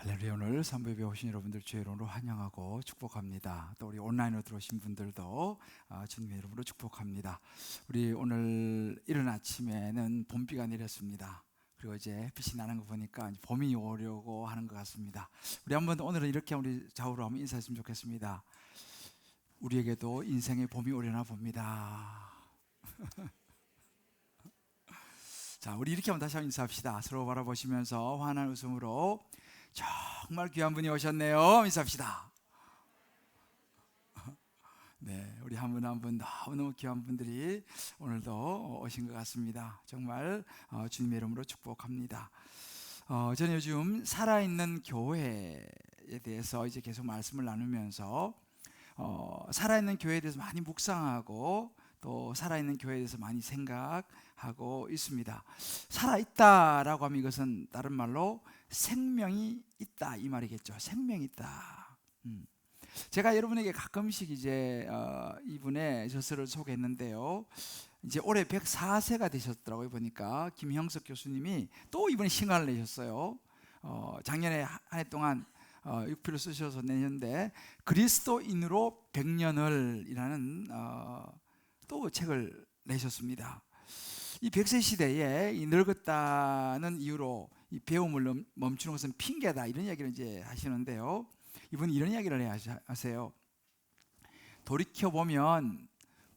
할렐루야. 오늘 선부에 오신 여러분들 주의 이름으로 환영하고 축복합니다. 또 우리 온라인으로 들어오신 분들도 주님의 이름으로 축복합니다. 우리 오늘 이른 아침에는 봄비가 내렸습니다. 그리고 이제 햇빛이 나는 거 보니까 봄이 오려고 하는 것 같습니다. 우리 한번 오늘은 이렇게 우리 좌우로 한번 인사했으면 좋겠습니다. 우리에게도 인생의 봄이 오려나 봅니다. 자, 우리 이렇게 한번 다시 한번 인사합시다. 서로 바라보시면서 환한 웃음으로 정말 귀한 분이 오셨네요. 인사합시다. 네, 우리 한 분 한 분 너무너무 귀한 분들이 오늘도 오신 것 같습니다. 정말 주님의 이름으로 축복합니다. 저는 요즘 살아있는 교회에 대해서 이제 계속 말씀을 나누면서 살아있는 교회에 대해서 많이 묵상하고 또 살아있는 교회에 대해서 많이 생각하고 있습니다. 살아있다라고 하면 이것은 다른 말로 생명이 있다 이 말이겠죠. 생명이 있다. 제가 여러분에게 가끔씩 이제 이분의 저서를 소개했는데요. 이제 올해 104세가 되셨더라고요. 보니까 김형석 교수님이 또 이번에 신간을 내셨어요. 작년에 한 해 동안 6필을 쓰셔서 내셨는데 그리스도인으로 100년을 이라는 또 책을 내셨습니다. 이 100세 시대에 이 늙었다는 이유로 이 배움을 멈추는 것은 핑계다 이런 이야기를 이제 하시는데요. 이분이 이런 이야기를 하세요. 돌이켜보면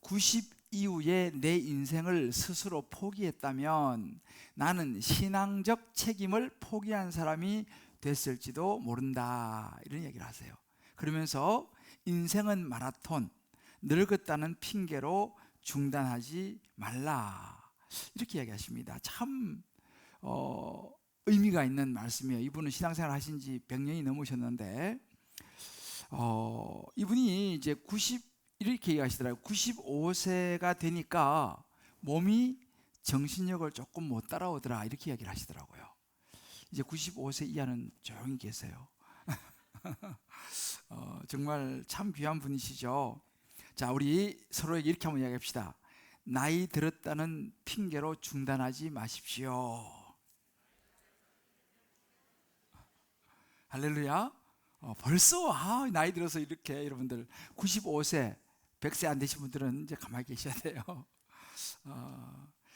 90 이후에 내 인생을 스스로 포기했다면 나는 신앙적 책임을 포기한 사람이 됐을지도 모른다 이런 이야기를 하세요. 그러면서 인생은 마라톤, 늙었다는 핑계로 중단하지 말라 이렇게 이야기하십니다. 참 의미가 있는 말씀이에요. 이분은 신앙생활 하신 지 100년이 넘으셨는데 이분이 이제 이렇게 얘기하시더라고요. 95세가 되니까 몸이 정신력을 조금 못 따라오더라 이렇게 이야기를 하시더라고요. 이제 95세 이하는 조용히 계세요. 정말 참 귀한 분이시죠. 자, 우리 서로에게 이렇게 한번 이야기합시다. 나이 들었다는 핑계로 중단하지 마십시오. 할렐루야. 벌써 나이 들어서 이렇게 여러분들 95세 100세 안 되신 분들은 이제 가만히 계셔야 돼요.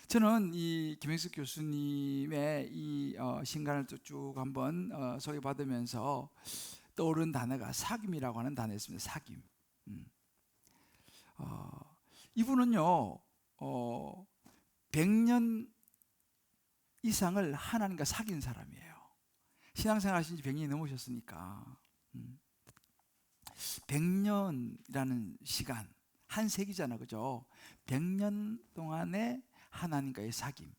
저는 이 김행숙 교수님의 이 신간을 쭉 한번 소개받으면서 떠오른 단어가 사귐이라고 하는 단어였습니다. 사귐. 이분은요 100년 이상을 하나님과 사귄 사람이에요. 신앙생활 하신 지 100년이 넘으셨으니까 100년이라는 시간 한 세기잖아, 그죠? 100년 동안의 하나님과의 사귐.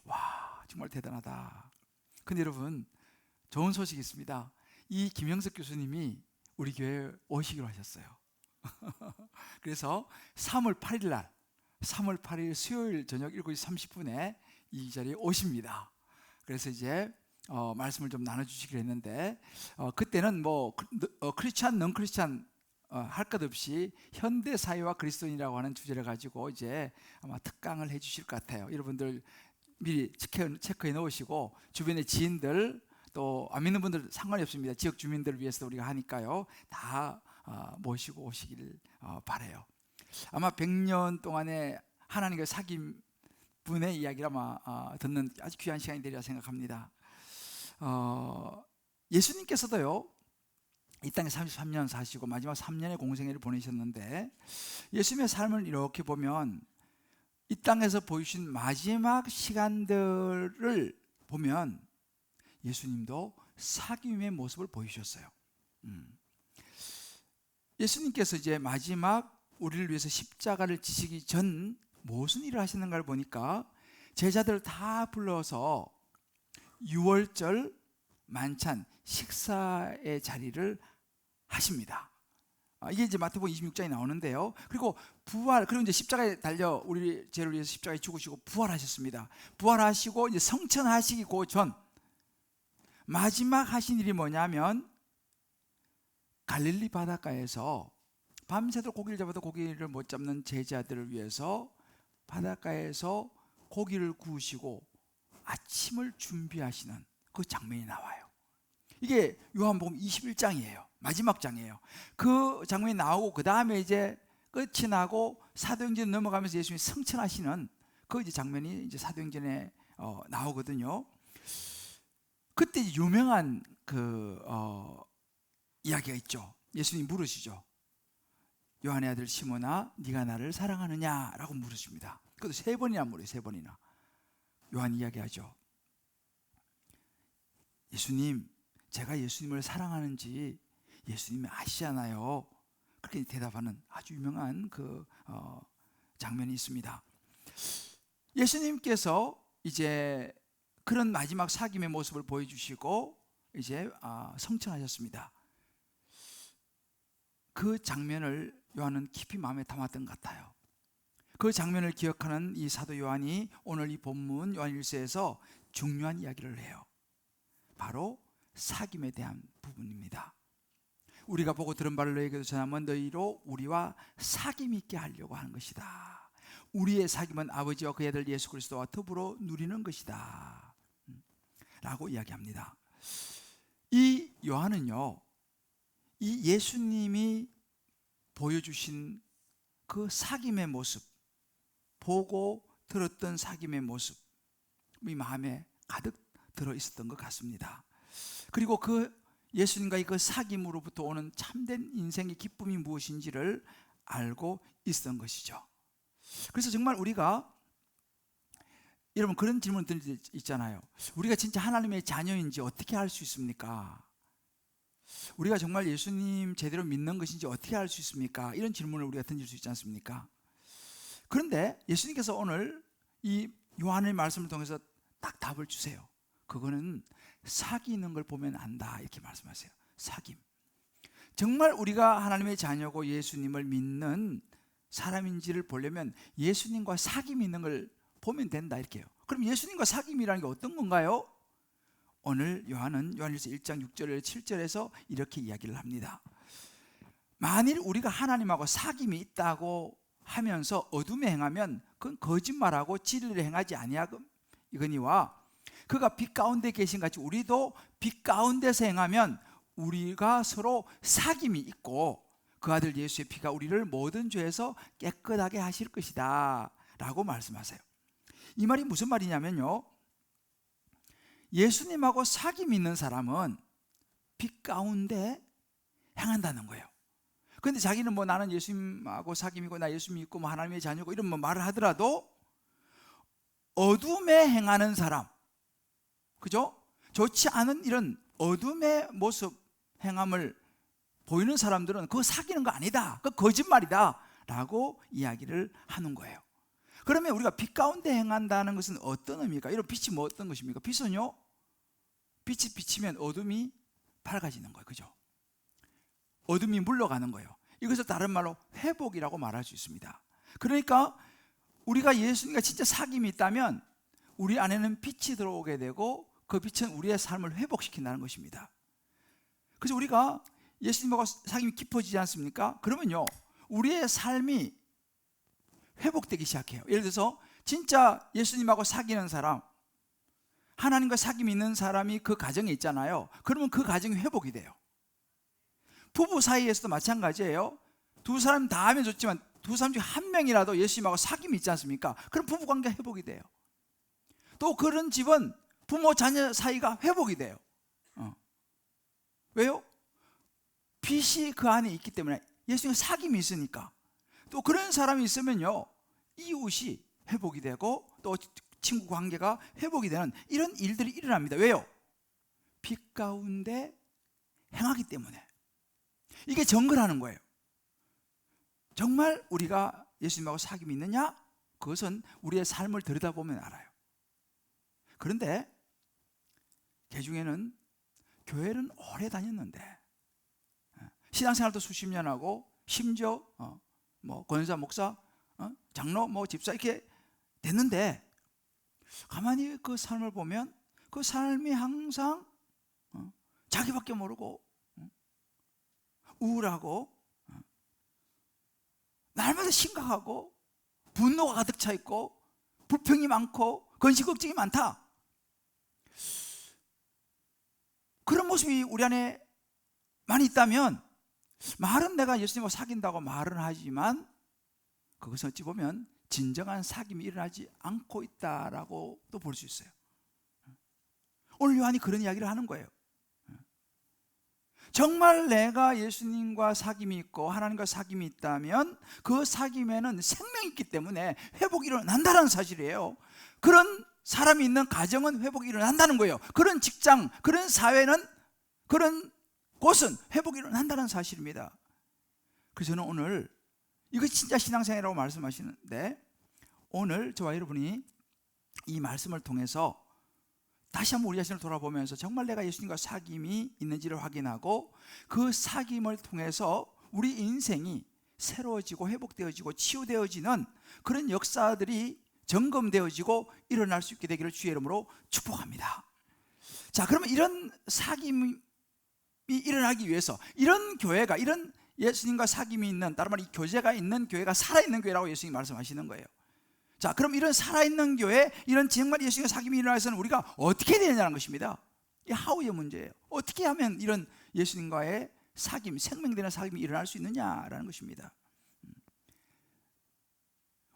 와, 정말 대단하다. 근데 여러분 좋은 소식이 있습니다. 이 김형석 교수님이 우리 교회에 오시기로 하셨어요. 그래서 3월 8일 날 3월 8일 수요일 저녁 7시 30분에 이 자리에 오십니다. 그래서 이제 말씀을 좀 나눠주시기로 했는데 그때는 뭐 크리스찬, 넌 크리스찬 할 것 없이 현대 사회와 그리스도인이라고 하는 주제를 가지고 이제 아마 특강을 해주실 것 같아요. 여러분들 미리 체크해 놓으시고 주변의 지인들 또 안 믿는 분들 상관이 없습니다. 지역 주민들을 위해서 우리가 하니까요. 다 모시고 오시기를 바라요. 아마 100년 동안의 하나님과 사귐 분의 이야기를 아마 듣는 아주 귀한 시간이 되리라 생각합니다. 예수님께서도요 이 땅에 33년 사시고 마지막 3년의 공생애를 보내셨는데 예수님의 삶을 이렇게 보면 이 땅에서 보이신 마지막 시간들을 보면 예수님도 사귐의 모습을 보이셨어요. 예수님께서 이제 마지막 우리를 위해서 십자가를 지시기 전 무슨 일을 하시는가를 보니까 제자들 다 불러서 유월절 만찬 식사의 자리를 하십니다. 이게 이제 마태복음 26장에 나오는데요. 그리고 그리고 이제 십자가에 달려 우리 죄를 위해서 십자가에 죽으시고 부활하셨습니다. 부활하시고 이제 성천하시기 전 마지막 하신 일이 뭐냐면 갈릴리 바닷가에서 밤새도록 고기를 잡아도 고기를 못 잡는 제자들을 위해서 바닷가에서 고기를 구우시고 아침을 준비하시는 그 장면이 나와요. 이게 요한복음 21장이에요. 마지막 장이에요. 그 장면이 나오고 그 다음에 이제 끝이 나고 사도행전 넘어가면서 예수님이 성천하시는 그 이제 장면이 이제 사도행전에 나오거든요. 그때 유명한 이야기가 있죠. 예수님이 물으시죠. 요한의 아들 시몬아, 네가 나를 사랑하느냐라고 물으십니다. 그것도 3번이나 물어요. 3번이나. 요한이 이야기하죠. 예수님, 제가 예수님을 사랑하는지 예수님이 아시잖아요. 그렇게 대답하는 아주 유명한 장면이 있습니다. 예수님께서 이제 그런 마지막 사귐의 모습을 보여주시고 이제 성천하셨습니다. 그 장면을 요한은 깊이 마음에 담았던 것 같아요. 그 장면을 기억하는 이 사도 요한이 오늘 이 본문 요한일서에서 중요한 이야기를 해요. 바로 사귐에 대한 부분입니다. 우리가 보고 들은 바를 너희에게도 전하면 너희로 우리와 사귐 있게 하려고 하는 것이다. 우리의 사귐은 아버지와 그의 아들 예수 그리스도와 더불어 누리는 것이다 라고 이야기합니다. 이 요한은요, 이 예수님이 보여주신 그 사귐의 모습, 보고 들었던 사귐의 모습이 마음에 가득 들어 있었던 것 같습니다. 그리고 그 예수님과의 그 사귐으로부터 오는 참된 인생의 기쁨이 무엇인지를 알고 있었던 것이죠. 그래서 정말 우리가 여러분 그런 질문들 있잖아요. 우리가 진짜 하나님의 자녀인지 어떻게 알 수 있습니까? 우리가 정말 예수님 제대로 믿는 것인지 어떻게 알 수 있습니까? 이런 질문을 우리가 던질 수 있지 않습니까? 그런데 예수님께서 오늘 이 요한의 말씀을 통해서 딱 답을 주세요. 그거는 사귀는 걸 보면 안다 이렇게 말씀하세요. 사귐. 정말 우리가 하나님의 자녀고 예수님을 믿는 사람인지를 보려면 예수님과 사귐이 있는 걸 보면 된다 이렇게요. 그럼 예수님과 사귐이라는 게 어떤 건가요? 오늘 요한은 요한일서 1장 6절 7절에서 이렇게 이야기를 합니다. 만일 우리가 하나님하고 사귐이 있다고 하면서 어둠에 행하면 그건 거짓말하고 진리를 행하지 아니하거니와 그가 빛 가운데 계신 같이 우리도 빛 가운데서 행하면 우리가 서로 사귐이 있고 그 아들 예수의 피가 우리를 모든 죄에서 깨끗하게 하실 것이다 라고 말씀하세요. 이 말이 무슨 말이냐면요, 예수님하고 사귐이 있는 사람은 빛 가운데 행한다는 거예요. 그런데 자기는 뭐 나는 예수님하고 사귐이고 나 예수 믿고 뭐 하나님의 자녀고 이런 뭐 말을 하더라도 어둠에 행하는 사람, 그죠? 좋지 않은 이런 어둠의 모습 행함을 보이는 사람들은 그거 사귀는 거 아니다, 그거 거짓말이다 라고 이야기를 하는 거예요. 그러면 우리가 빛 가운데 행한다는 것은 어떤 의미입니까? 이런 빛이 뭐 어떤 것입니까? 빛은요, 빛이 비치면 어둠이 밝아지는 거예요. 그죠? 어둠이 물러가는 거예요. 이것을 다른 말로 회복이라고 말할 수 있습니다. 그러니까 우리가 예수님과 진짜 사귐이 있다면 우리 안에는 빛이 들어오게 되고 그 빛은 우리의 삶을 회복시킨다는 것입니다. 그래서 우리가 예수님하고 사귐이 깊어지지 않습니까? 그러면요, 우리의 삶이 회복되기 시작해요. 예를 들어서 진짜 예수님하고 사귀는 사람, 하나님과 사귐이 있는 사람이 그 가정에 있잖아요. 그러면 그 가정이 회복이 돼요. 부부 사이에서도 마찬가지예요. 두 사람 다 하면 좋지만 두 사람 중에 한 명이라도 예수님하고 사귐이 있지 않습니까? 그럼 부부관계가 회복이 돼요. 또 그런 집은 부모 자녀 사이가 회복이 돼요. 왜요? 빛이 그 안에 있기 때문에, 예수님과 사귐이 있으니까. 또 그런 사람이 있으면요, 이웃이 회복이 되고 또 친구 관계가 회복이 되는 이런 일들이 일어납니다. 왜요? 빛 가운데 행하기 때문에. 이게 정글하는 거예요. 정말 우리가 예수님하고 사귐이 있느냐? 그것은 우리의 삶을 들여다보면 알아요. 그런데 개중에는 교회는 오래 다녔는데 신앙생활도 수십 년 하고 심지어 뭐 권사, 목사, 장로, 뭐 집사 이렇게 됐는데 가만히 그 삶을 보면 그 삶이 항상 자기밖에 모르고 우울하고 날마다 심각하고 분노가 가득 차 있고 불평이 많고 근심 걱정이 많다. 그런 모습이 우리 안에 많이 있다면, 말은 내가 예수님과 사귄다고 말은 하지만 그것은 어찌 보면 진정한 사귐이 일어나지 않고 있다라고도 볼 수 있어요. 오늘 요한이 그런 이야기를 하는 거예요. 정말 내가 예수님과 사귐이 있고 하나님과 사귐이 있다면 그 사귐에는 생명이 있기 때문에 회복이 일어난다는 사실이에요. 그런 사람이 있는 가정은 회복이 일어난다는 거예요. 그런 직장, 그런 사회는, 그런 곳은 회복이 일어난다는 사실입니다. 그래서 저는 오늘, 이거 진짜 신앙생활이라고 말씀하시는데, 오늘 저와 여러분이 이 말씀을 통해서 다시 한번 우리 자신을 돌아보면서 정말 내가 예수님과 사귐이 있는지를 확인하고, 그 사귐을 통해서 우리 인생이 새로워지고 회복되어지고 치유되어지는 그런 역사들이 점검되어지고 일어날 수 있게 되기를 주의 이름으로 축복합니다. 자, 그러면 이런 사귐이 일어나기 위해서, 이런 교회가, 이런 예수님과 사귐이 있는, 다른 말로 이 교제가 있는 교회가 살아있는 교회라고 예수님이 말씀하시는 거예요. 자, 그럼 이런 살아있는 교회, 이런 정말 예수님과 사귐이 일어나서는 우리가 어떻게 되느냐는 것입니다. 이 하우의 문제예요. 어떻게 하면 이런 예수님과의 사귐, 생명되는 사귐이 일어날 수 있느냐라는 것입니다.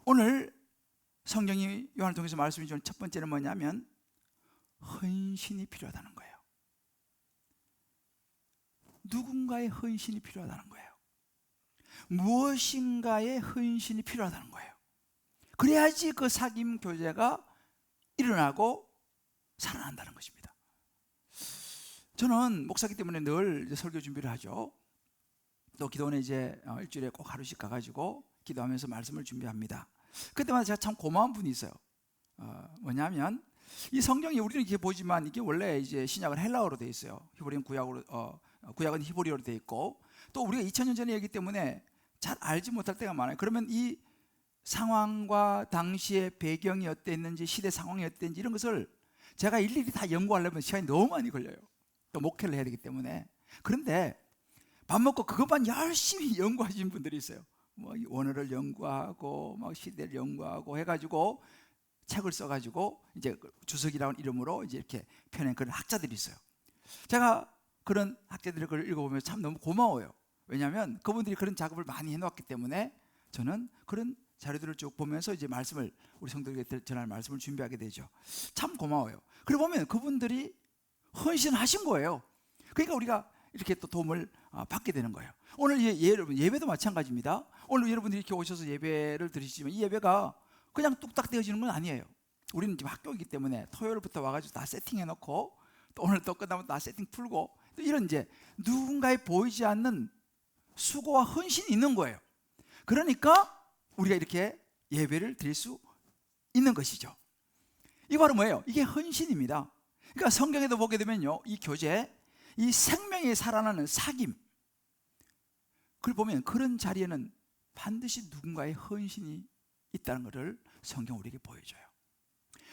오늘 성경이 요한을 통해서 말씀해 주는 첫 번째는 뭐냐면 헌신이 필요하다는 거예요. 누군가의 헌신이 필요하다는 거예요. 무엇인가의 헌신이 필요하다는 거예요. 그래야지 그 사귐 교제가 일어나고 살아난다는 것입니다. 저는 목사기 때문에 늘 이제 설교 준비를 하죠. 또 기도원에 이제 일주일에 꼭 하루씩 가가지고 기도하면서 말씀을 준비합니다. 그때마다 제가 참 고마운 분이 있어요. 뭐냐면 이 성경이 우리는 이렇게 보지만 이게 원래 이제 신약은 헬라어로 되어 있어요. 히브리는 구약은 히브리어로 되어 있고, 또 우리가 2000년 전에 얘기 때문에 잘 알지 못할 때가 많아요. 그러면 이 상황과 당시의 배경이 어땠는지, 시대 상황이 어땠는지 이런 것을 제가 일일이 다 연구하려면 시간이 너무 많이 걸려요. 또 목회를 해야 되기 때문에. 그런데 밥 먹고 그것만 열심히 연구하신 분들이 있어요. 뭐 원어를 연구하고 막 시대를 연구하고 해가지고 책을 써가지고 이제 주석이라는 이름으로 이제 이렇게 펴낸 그런 학자들이 있어요. 제가 그런 학자들의 걸 읽어보면 참 너무 고마워요. 왜냐하면 그분들이 그런 작업을 많이 해놓았기 때문에 저는 그런 자료들을 쭉 보면서 이제 말씀을, 우리 성도들에게 전할 말씀을 준비하게 되죠. 참 고마워요. 그리고 보면 그분들이 헌신하신 거예요. 그러니까 우리가 이렇게 또 도움을 받게 되는 거예요. 오늘 여러분 예배도 마찬가지입니다. 오늘 여러분들이 이렇게 오셔서 예배를 드리시지만 이 예배가 그냥 뚝딱 되어지는 건 아니에요. 우리는 지금 학교이기 때문에 토요일부터 와가지고 다 세팅해 놓고, 또 오늘 또 끝나면 다 세팅 풀고, 또 이런 이제 누군가의 보이지 않는 수고와 헌신이 있는 거예요. 그러니까 우리가 이렇게 예배를 드릴 수 있는 것이죠. 이 바로 뭐예요? 이게 헌신입니다. 그러니까 성경에도 보게 되면요, 이 교제, 이 생명이 살아나는 사귐, 그걸 보면 그런 자리에는 반드시 누군가의 헌신이 있다는 것을 성경 우리에게 보여줘요.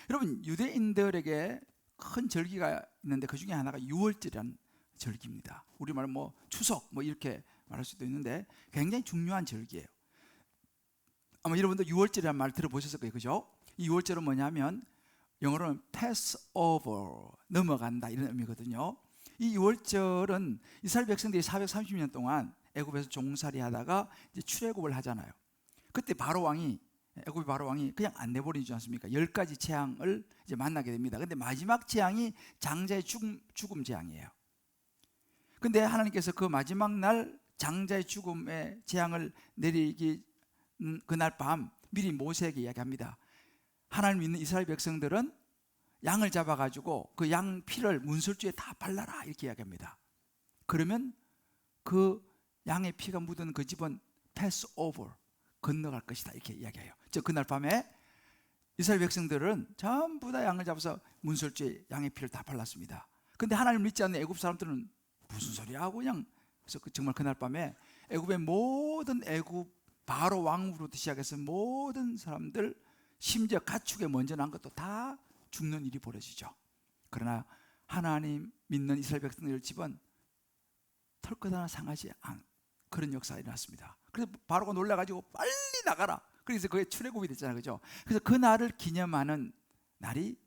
여러분, 유대인들에게 큰 절기가 있는데 그 중에 하나가 유월절이라는 절기입니다. 우리말 뭐 추석 뭐 이렇게 말할 수도 있는데 굉장히 중요한 절기예요. 아마 여러분도 유월절이라는 말 들어보셨을 거예요, 그죠? 이 유월절은 뭐냐면 영어로는 Passover, 넘어간다 이런 의미거든요. 이 유월절은 이스라엘 백성들이 430년 동안 애굽에서 종살이 하다가 이제 출애굽을 하잖아요. 그때 애굽의 바로 왕이 그냥 안 내버리지 않습니까? 10가지 재앙을 이제 만나게 됩니다. 근데 마지막 재앙이 장자의 죽음 재앙이에요. 근데 하나님께서 그 마지막 날 장자의 죽음의 재앙을 내리기 그날 밤 미리 모세에게 이야기합니다. 하나님 믿는 이스라엘 백성들은 양을 잡아가지고 그 양 피를 문설주에 다 발라라 이렇게 이야기합니다. 그러면 그 양의 피가 묻은 그 집은 패스오버, 건너갈 것이다 이렇게 이야기해요. 즉 그날 밤에 이스라엘 백성들은 전부 다 양을 잡아서 문설주에 양의 피를 다 발랐습니다. 근데 하나님 믿지 않는 애굽 사람들은 무슨 소리야 하고 그냥, 그래서 정말 그날 밤에 애굽의 모든 애굽 바로 왕으로부터 시작해서 모든 사람들, 심지어 가축에 먼저 난 것도 다 죽는 일이 벌어지죠. 그러나 하나님 믿는 이스라엘 백성들 집은 털끝 하나 상하지 않은 그런 역사가 일어났습니다. 그래서 바로가 놀라가지고 빨리 나가라. 그래서 그게 출애굽이 됐잖아요, 그죠? 그래서 그 날을 기념하는 날이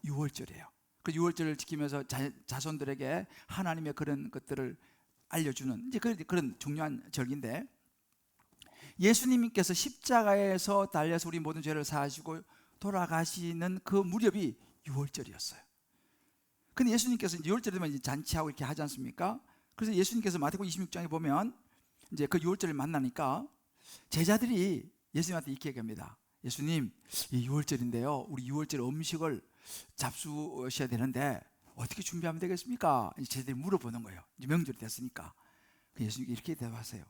유월절이에요. 그 유월절을 지키면서 자손들에게 하나님의 그런 것들을 알려주는 이제 그런 중요한 절기인데, 예수님께서 십자가에서 달려서 우리 모든 죄를 사하시고 돌아가시는 그 무렵이 유월절이었어요. 근데 예수님께서 이제 유월절 되면 이제 잔치하고 이렇게 하지 않습니까? 그래서 예수님께서 마태복음 26장에 보면 이제 그 유월절을 만나니까 제자들이 예수님한테 이렇게 얘기합니다. 예수님, 이 유월절인데요, 우리 유월절 음식을 잡수셔야 되는데 어떻게 준비하면 되겠습니까? 제자들이 물어보는 거예요. 이제 명절이 됐으니까. 예수님이 이렇게 대답하세요.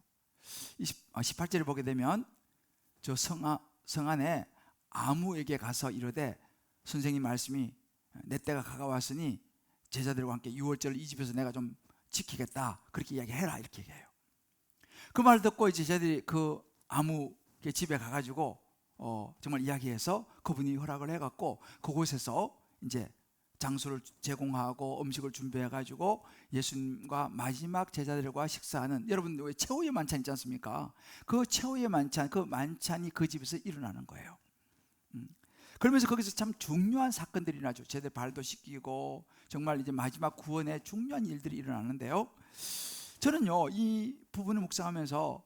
18절을 보게 되면 저 성 안에 아무에게 가서 이르되 선생님 말씀이 내 때가 가까웠으니 제자들과 함께 유월절을 이 집에서 내가 좀 지키겠다, 그렇게 이야기해라, 이렇게 얘기해요. 그 말 듣고 이제 제자들이 그 아무 집에 가가지고 정말 이야기해서 그분이 허락을 해갖고 그곳에서 이제 장소를 제공하고 음식을 준비해가지고 예수님과 마지막 제자들과 식사하는, 여러분 왜 최후의 만찬 있지 않습니까? 그 최후의 만찬, 그 만찬이 그 집에서 일어나는 거예요. 그러면서 거기서 참 중요한 사건들이 일어나죠. 제자들 발도 씻기고 정말 이제 마지막 구원의 중요한 일들이 일어나는데요, 저는요 이 부분을 묵상하면서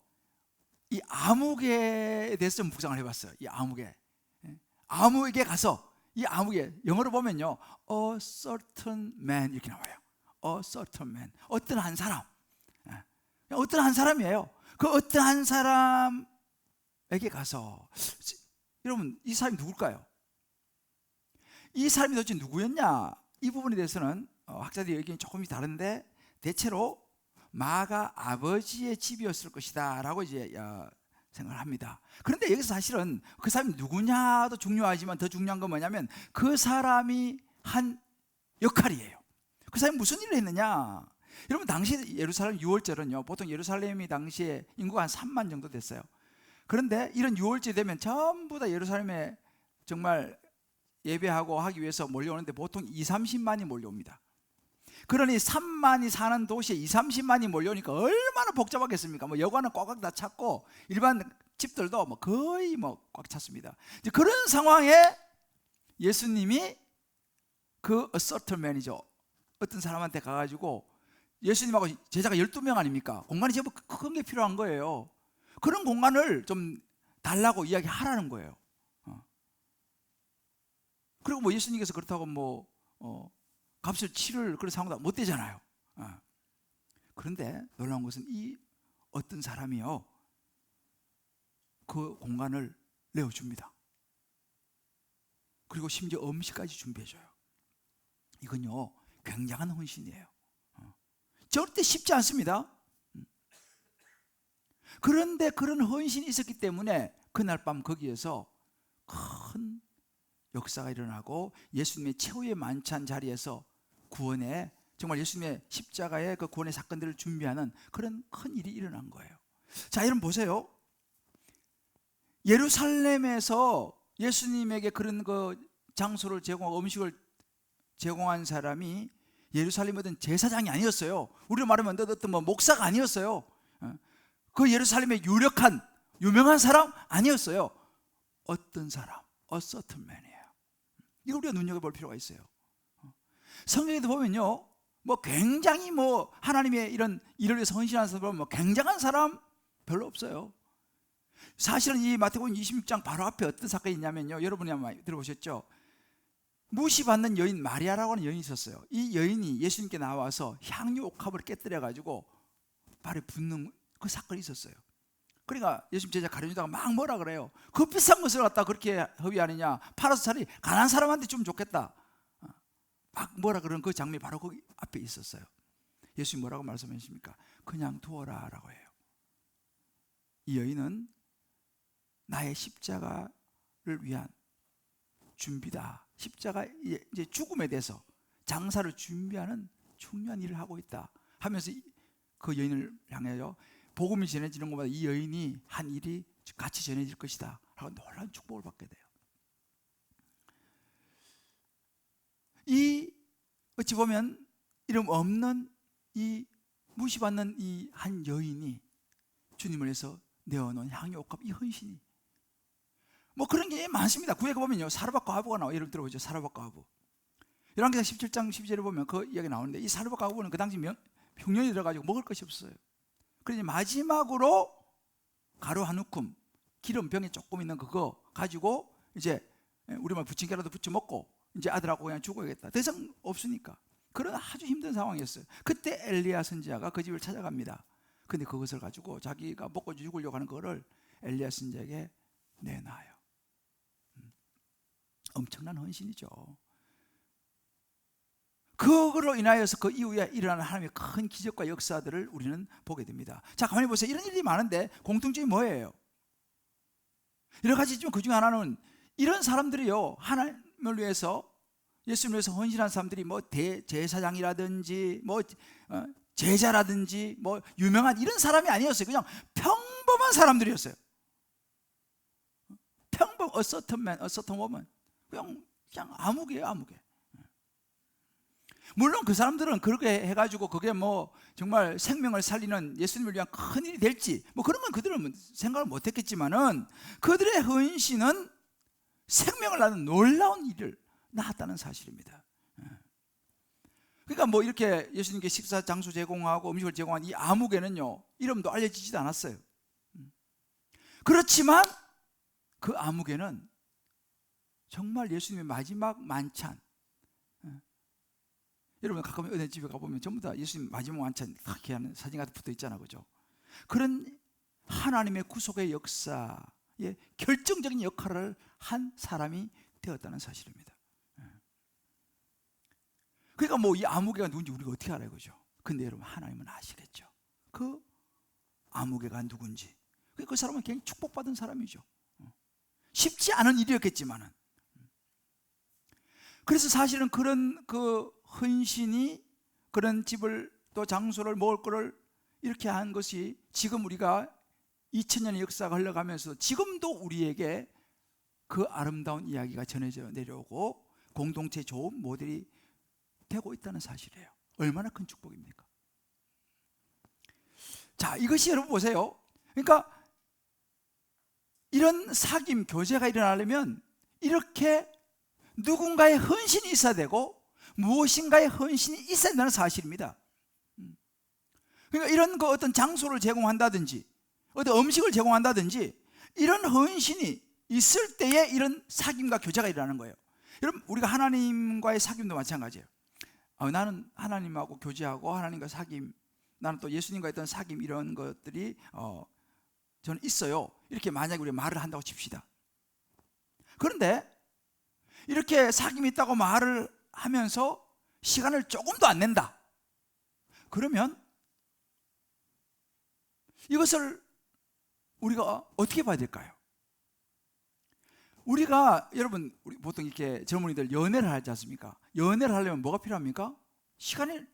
이 아무개에 대해서 좀 묵상을 해봤어요. 이 아무에게 가서, 이 아무개 영어로 보면요 a certain man 이렇게 나와요. a certain man, 어떤 한 사람, 어떤 한 사람이에요. 그 어떤 한 사람에게 가서, 여러분 이 사람이 누굴까요? 이 사람이 도대체 누구였냐? 이 부분에 대해서는 학자들의 의견이 조금 다른데 대체로 마가 아버지의 집이었을 것이다 라고 이제 생각을 합니다. 그런데 여기서 사실은 그 사람이 누구냐도 중요하지만 더 중요한 건 뭐냐면 그 사람이 한 역할이에요. 그 사람이 무슨 일을 했느냐? 여러분 당시 예루살렘 유월절은요 보통 예루살렘이 당시에 인구가 한 3만 정도 됐어요. 그런데 이런 유월절이 되면 전부 다 예루살렘에 정말 예배하고 하기 위해서 몰려오는데 보통 2-30만이 몰려옵니다. 그러니 3만이 사는 도시에 2-30만이 몰려오니까 얼마나 복잡하겠습니까? 뭐 여관은 꽉꽉 다 찼고 일반 집들도 뭐 거의 뭐 꽉 찼습니다. 이제 그런 상황에 예수님이 그 certain man이죠, 어떤 사람한테 가가지고 예수님하고 제자가 12명 아닙니까? 공간이 제법 큰 게 필요한 거예요. 그런 공간을 좀 달라고 이야기하라는 거예요. 그리고 뭐 예수님께서 그렇다고 뭐 값을 치를 그런 상황도 못 되잖아요. 그런데 놀라운 것은 이 어떤 사람이요 그 공간을 내어줍니다. 그리고 심지어 음식까지 준비해줘요. 이건요 굉장한 헌신이에요. 절대 쉽지 않습니다. 그런데 그런 헌신이 있었기 때문에 그날 밤 거기에서 큰 역사가 일어나고 예수님의 최후의 만찬 자리에서 구원의, 정말 예수님의 십자가의 그 구원의 사건들을 준비하는 그런 큰 일이 일어난 거예요. 자, 여러분 보세요. 예루살렘에서 예수님에게 그런 그 장소를 제공하고 음식을 제공한 사람이 예루살렘의 어떤 제사장이 아니었어요. 우리로 말하면 어떤 뭐 목사가 아니었어요. 그 예루살렘의 유명한 사람 아니었어요. 어떤 사람, a certain man이에요. 이거 우리가 눈여겨볼 필요가 있어요. 성경에도 보면요 뭐 굉장히 뭐 하나님의 이런 일을 위해서 헌신하는 사람, 뭐 굉장한 사람 별로 없어요. 사실은 이 마태복음 26장 바로 앞에 어떤 사건이 있냐면요, 여러분이 아마 들어보셨죠? 무시받는 여인 마리아라고 하는 여인이 있었어요. 이 여인이 예수님께 나와서 향유 옥합을 깨뜨려 가지고 발에 붓는 그 사건이 있었어요. 그러니까 예수님 제자 가르치다가 막 뭐라 그래요? 그 비싼 것을 갖다 그렇게 허비하느냐, 팔아서 차라리 가난한 사람한테 주면 좋겠다, 막 뭐라 그러는 그 장면이 바로 거기 앞에 있었어요. 예수님 뭐라고 말씀하십니까? 그냥 두어라 라고 해요. 이 여인은 나의 십자가를 위한 준비다, 십자가 이제 죽음에 대해서 장사를 준비하는 중요한 일을 하고 있다 하면서 그 여인을 향하여 복음이 전해지는 것보다 이 여인이 한 일이 같이 전해질 것이다 하고 놀라운 축복을 받게 돼요. 이 어찌 보면 이름 없는 이 무시받는 이 한 여인이 주님을 위해서 내어놓은 향유 옥합, 이 헌신이 뭐 그런 게 많습니다. 구약에 보면요 사르밧과 하부가 나와요. 여러분 들어보죠. 사르밧과 하부. 열왕기상 17장 12절에 보면 그 이야기 나오는데, 이 사르밧 가구는 그 당시 흉년이 들어가지고 먹을 것이 없어요. 그래서 마지막으로 가루 한 움큼, 기름 병에 조금 있는 그거 가지고 이제 우리말 부침개라도 부쳐 먹고 이제 아들하고 그냥 죽어야겠다. 더 이상 없으니까. 그런 아주 힘든 상황이었어요. 그때 엘리야 선지자가 그 집을 찾아갑니다. 근데 그것을 가지고 자기가 먹고 죽으려고 하는 거를 엘리야 선지자에게 내놔요. 엄청난 헌신이죠. 그거로 인하여서 그 이후에 일어나는 하나님의 큰 기적과 역사들을 우리는 보게 됩니다. 자, 가만히 보세요. 이런 일이 많은데 공통점이 뭐예요? 여러 가지 있지만 그 중에 하나는 이런 사람들이요, 하나님을 위해서, 예수님을 위해서 헌신한 사람들이 뭐 대제사장이라든지 뭐 제자라든지 뭐 유명한 이런 사람이 아니었어요. 그냥 평범한 사람들이었어요. 평범, a certain man, a certain woman. 그냥 아무개예요, 아무개. 물론 그 사람들은 그렇게 해가지고 그게 뭐 정말 생명을 살리는 예수님을 위한 큰 일이 될지 뭐 그런 건 그들은 생각을 못했겠지만은 그들의 헌신은 생명을 낳는 놀라운 일을 낳았다는 사실입니다. 그러니까 뭐 이렇게 예수님께 식사 장소 제공하고 음식을 제공한 이 아무개는요, 이름도 알려지지도 않았어요. 그렇지만 그 아무개는 정말 예수님의 마지막 만찬, 여러분 가끔 은혜 집에 가보면 전부 다 예수님 마지막 만찬 이렇게 하는 사진 같은 붙어 있잖아, 그죠? 그런 하나님의 구속의 역사에 결정적인 역할을 한 사람이 되었다는 사실입니다. 그러니까 뭐 이 아무개가 누군지 우리가 어떻게 알아요, 그죠? 근데 여러분 하나님은 아시겠죠. 그 아무개가 누군지. 그 사람은 굉장히 축복받은 사람이죠. 쉽지 않은 일이었겠지만은. 그래서 사실은 그런 그 헌신이 그런 집을 또 장소를 먹을 거를 이렇게 한 것이 지금 우리가 2000년의 역사가 흘러가면서 지금도 우리에게 그 아름다운 이야기가 전해져 내려오고 공동체의 좋은 모델이 되고 있다는 사실이에요. 얼마나 큰 축복입니까? 자, 이것이 여러분 보세요. 그러니까 이런 사귐, 교제가 일어나려면 이렇게 누군가의 헌신이 있어야 되고 무엇인가의 헌신이 있어야 된다는 사실입니다. 그러니까 이런 그 어떤 장소를 제공한다든지 어떤 음식을 제공한다든지 이런 헌신이 있을 때에 이런 사귐과 교제가 일어나는 거예요. 여러분 우리가 하나님과의 사귐도 마찬가지예요. 나는 하나님하고 교제하고 하나님과 사귐, 나는 또 예수님과 있던 사귐, 이런 것들이 저는 있어요. 이렇게 만약에 우리가 말을 한다고 칩시다. 그런데 이렇게 사귐이 있다고 말을 하면서 시간을 조금도 안 낸다. 그러면 이것을 우리가 어떻게 봐야 될까요? 우리가 여러분 우리 보통 이렇게 젊은이들 연애를 하지 않습니까? 연애를 하려면 뭐가 필요합니까? 시간이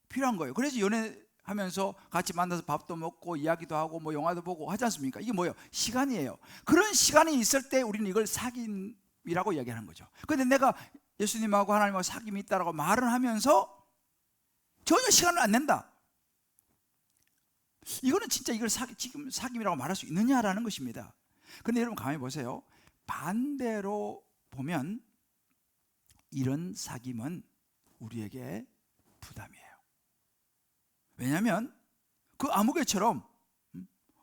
필요한 거예요. 그래서 연애하면서 같이 만나서 밥도 먹고 이야기도 하고 뭐 영화도 보고 하지 않습니까? 이게 뭐예요? 시간이에요. 그런 시간이 있을 때 우리는 이걸 사귐이라고 이야기하는 거죠. 그런데 내가 예수님하고 하나님하고 사귐이 있다라고 말을 하면서 전혀 시간을 안 낸다. 이거는 진짜 이걸 지금 사귐이라고 말할 수 있느냐라는 것입니다. 그런데 여러분 가만히 보세요. 반대로 보면 이런 사귐은 우리에게 부담이에요. 왜냐하면 그 아무개처럼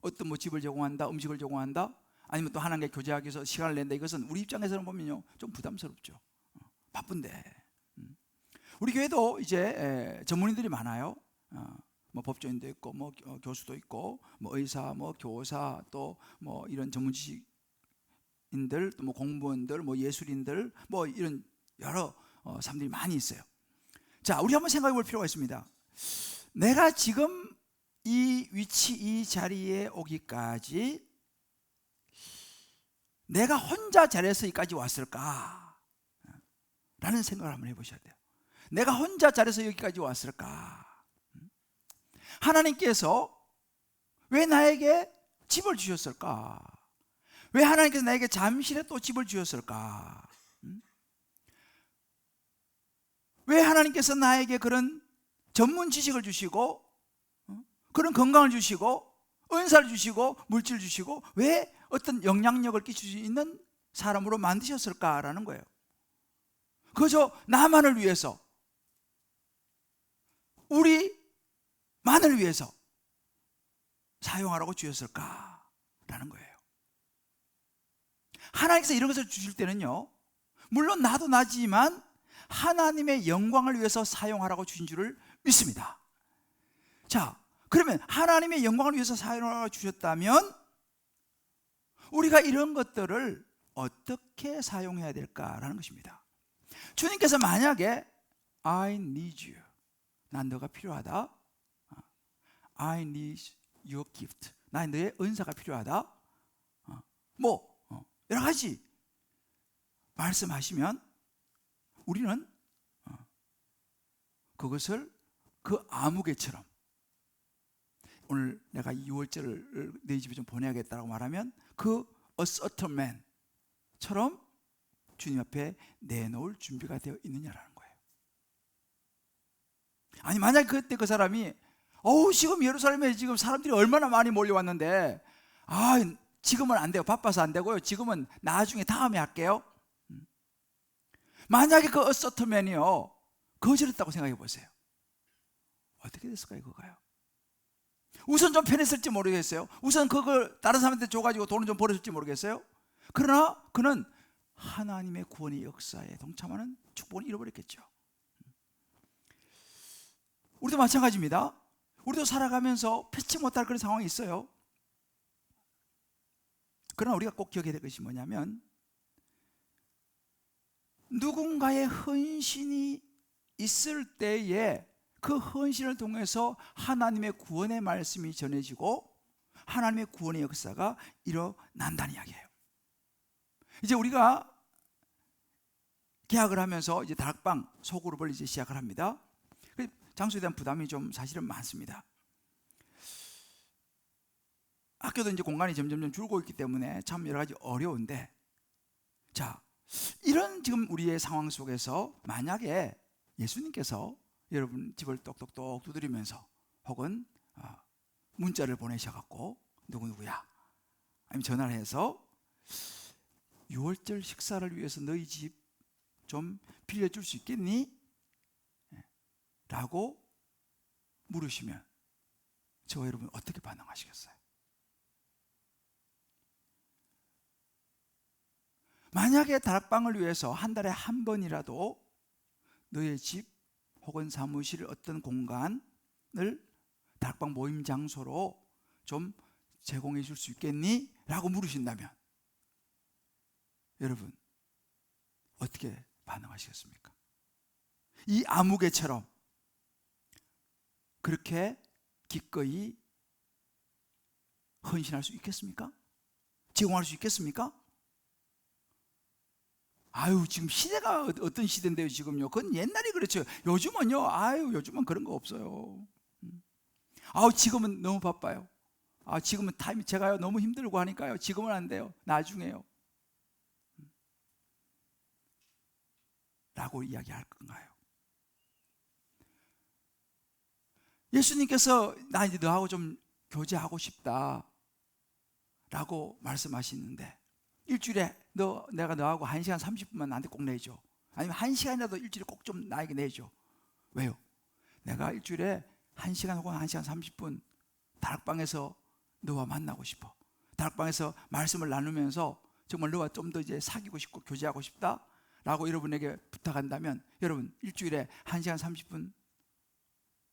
어떤 뭐 집을 제공한다, 음식을 제공한다, 아니면 또 하나님과 교제하기 위해서 시간을 낸다, 이것은 우리 입장에서는 보면요 좀 부담스럽죠. 바쁜데. 우리 교회도 이제 전문인들이 많아요. 뭐 법조인도 있고 뭐 교수도 있고 뭐 의사, 뭐 교사, 또 뭐 이런 전문 지식인들, 또 뭐 공무원들, 뭐 예술인들, 뭐 이런 여러 사람들이 많이 있어요. 자, 우리 한번 생각해 볼 필요가 있습니다. 내가 지금 이 위치, 이 자리에 오기까지 내가 혼자 자리에서 여기까지 왔을까? 라는 생각을 한번 해보셔야 돼요. 내가 혼자 자리에서 여기까지 왔을까? 하나님께서 왜 나에게 집을 주셨을까? 왜 하나님께서 나에게 잠실에 또 집을 주셨을까? 왜 하나님께서 나에게 그런 전문 지식을 주시고 그런 건강을 주시고 은사를 주시고 물질을 주시고 왜 어떤 영향력을 끼칠 수 있는 사람으로 만드셨을까라는 거예요. 그저 나만을 위해서, 우리만을 위해서 사용하라고 주셨을까라는 거예요. 하나님께서 이런 것을 주실 때는요, 물론 나도 나지만 하나님의 영광을 위해서 사용하라고 주신 줄을 믿습니다. 자, 그러면 하나님의 영광을 위해서 사용하라고 주셨다면 우리가 이런 것들을 어떻게 사용해야 될까라는 것입니다. 주님께서 만약에 I need you, 난 너가 필요하다, I need your gift, 난 너의 은사가 필요하다, 여러 가지 말씀하시면 우리는 그것을 그 아무개처럼, 오늘 내가 2월절을 내 집에 좀 보내야겠다고 말하면 그 A certain man처럼 주님 앞에 내놓을 준비가 되어 있느냐라는 거예요. 아니, 만약 그때 그 사람이 지금 예루살렘에 지금 사람들이 얼마나 많이 몰려왔는데 지금은 안 돼요, 바빠서 안 되고요, 지금은 나중에 다음에 할게요. 만약에 그 A certain man이요 거절했다고 생각해 보세요. 어떻게 됐을까요? 그거요. 우선 좀 편했을지 모르겠어요. 우선 그걸 다른 사람한테 줘가지고 돈을 좀 벌었을지 모르겠어요. 그러나 그는 하나님의 구원의 역사에 동참하는 축복을 잃어버렸겠죠. 우리도 마찬가지입니다. 우리도 살아가면서 피치 못할 그런 상황이 있어요. 그러나 우리가 꼭 기억해야 될 것이 뭐냐면, 누군가의 헌신이 있을 때에 그 헌신을 통해서 하나님의 구원의 말씀이 전해지고 하나님의 구원의 역사가 일어난다는 이야기예요. 이제 우리가 계약을 하면서 이제 다락방 소그룹을 이제 시작을 합니다. 장소에 대한 부담이 좀 사실은 많습니다. 학교도 이제 공간이 점점 줄고 있기 때문에 참 여러 가지 어려운데, 자, 이런 지금 우리의 상황 속에서 만약에 예수님께서 여러분 집을 똑똑똑 두드리면서 혹은 문자를 보내셔갖고 누구누구야, 아니면 전화를 해서 6월절 식사를 위해서 너희 집 좀 빌려줄 수 있겠니? 라고 물으시면 저와 여러분 어떻게 반응하시겠어요? 만약에 다락방을 위해서 한 달에 한 번이라도 너의 집 혹은 사무실 어떤 공간을 다락방 모임 장소로 좀 제공해 줄 수 있겠니? 라고 물으신다면 여러분 어떻게 반응하시겠습니까? 이 아무개처럼 그렇게 기꺼이 헌신할 수 있겠습니까? 제공할 수 있겠습니까? 지금 시대가 어떤 시대인데요, 지금요. 그건 옛날에 그렇죠. 요즘은요, 요즘은 그런 거 없어요. 지금은 너무 바빠요. 지금은 제가요, 너무 힘들고 하니까요, 지금은 안 돼요. 나중에요. 라고 이야기할 건가요? 예수님께서 나 이제 너하고 좀 교제하고 싶다 라고 말씀하시는데, 일주일에 내가 너하고 1시간 30분만 나한테 꼭 내줘, 아니면 1시간이라도 일주일에 꼭 좀 나에게 내줘. 왜요? 내가 일주일에 1시간 혹은 1시간 30분 다락방에서 너와 만나고 싶어. 다락방에서 말씀을 나누면서 정말 너와 좀 더 이제 사귀고 싶고 교제하고 싶다 라고 여러분에게 부탁한다면 여러분 일주일에 1시간 30분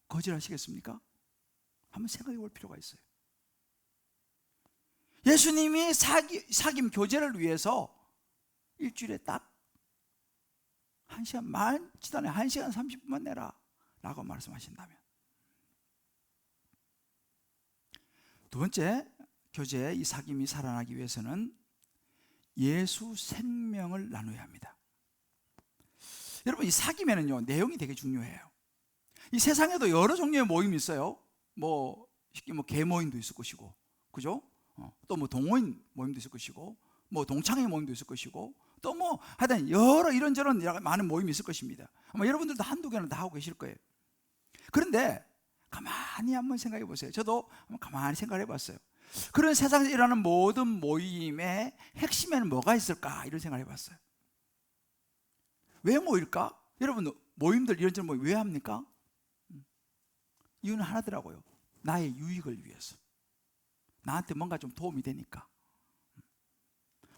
거절하시겠습니까? 한번 생각해 볼 필요가 있어요. 예수님이 사귐 교제를 위해서 일주일에 딱 1시간, 많지도 않아요, 1시간 30분만 내라 라고 말씀하신다면, 두 번째 교제의 이 사귐이 살아나기 위해서는 예수 생명을 나눠야 합니다. 여러분, 이 사귐에는요 내용이 되게 중요해요. 이 세상에도 여러 종류의 모임이 있어요. 쉽게 계모임도 있을 것이고, 그죠? 또 동호인 모임도 있을 것이고, 동창회 모임도 있을 것이고, 또 하여튼 여러 이런저런 많은 모임이 있을 것입니다. 아마 여러분들도 한두 개는 다 하고 계실 거예요. 그런데 가만히 한번 생각해 보세요. 저도 한번 가만히 생각해 봤어요. 그런 세상에서 일어나는 모든 모임의 핵심에는 뭐가 있을까, 이런 생각을 해봤어요. 왜 모일까? 여러분 모임들 이런저런 모임 왜 합니까? 이유는 하나더라고요. 나의 유익을 위해서. 나한테 뭔가 좀 도움이 되니까.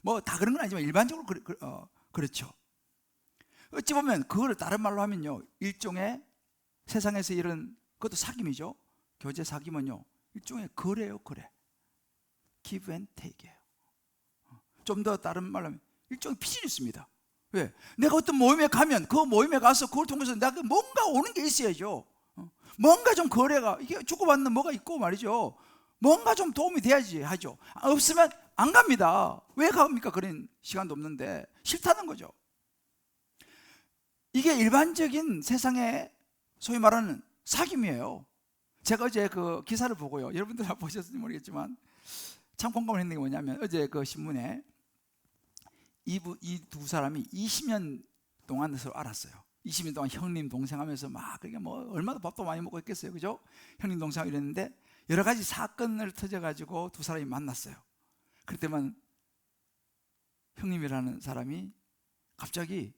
뭐 다 그런 건 아니지만 일반적으로 그렇죠. 어찌 보면 그거를 다른 말로 하면요, 일종의 세상에서 이런 그것도 사귐이죠. 교제 사귐은요 일종의 거래요. 거래. give and take예요. 좀 더 다른 말로 하면 일종의 비즈니스입니다. 왜? 내가 어떤 모임에 가면 그 모임에 가서 그걸 통해서 내가 뭔가 오는 게 있어야죠. 뭔가 좀 거래가, 이게 주고받는 뭐가 있고 말이죠. 뭔가 좀 도움이 돼야지 하죠. 없으면 안 갑니다. 왜 갑니까? 그런 시간도 없는데. 싫다는 거죠. 이게 일반적인 세상의 소위 말하는 사귐이에요. 제가 어제 그 기사를 보고요, 여러분들 다 보셨는지 모르겠지만 참 공감을 했는 게 뭐냐면, 어제 그 신문에 이 두 사람이 20년 동안 서로 알았어요. 20년 동안 형님 동생 하면서 막, 그게 뭐 얼마나 밥도 많이 먹고 했겠어요, 그죠? 형님 동생 이랬는데 여러 가지 사건을 터져가지고 두 사람이 만났어요. 그럴 때만 형님이라는 사람이 갑자기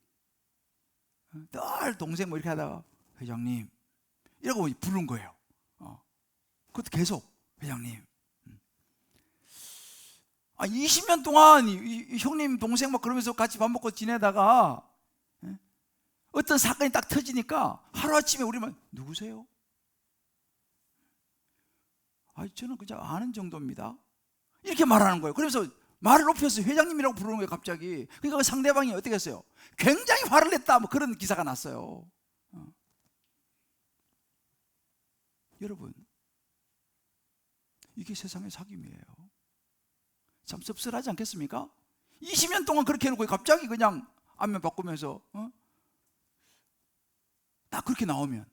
늘 동생 뭐 이렇게 하다가 회장님 이러고 부른 거예요. 그것도 계속 회장님. 20년 동안 이 형님 동생 막 그러면서 같이 밥 먹고 지내다가 어떤 사건이 딱 터지니까 하루아침에 우리만 누구세요? 저는 그냥 아는 정도입니다. 이렇게 말하는 거예요. 그러면서 말을 높여서 회장님이라고 부르는 거예요, 갑자기. 그러니까 상대방이 어떻게 했어요? 굉장히 화를 냈다, 뭐 그런 기사가 났어요. 여러분, 이게 세상의 사귐이에요. 참 씁쓸하지 않겠습니까? 20년 동안 그렇게 해놓고 갑자기 그냥 안면 바꾸면서 딱 그렇게 나오면.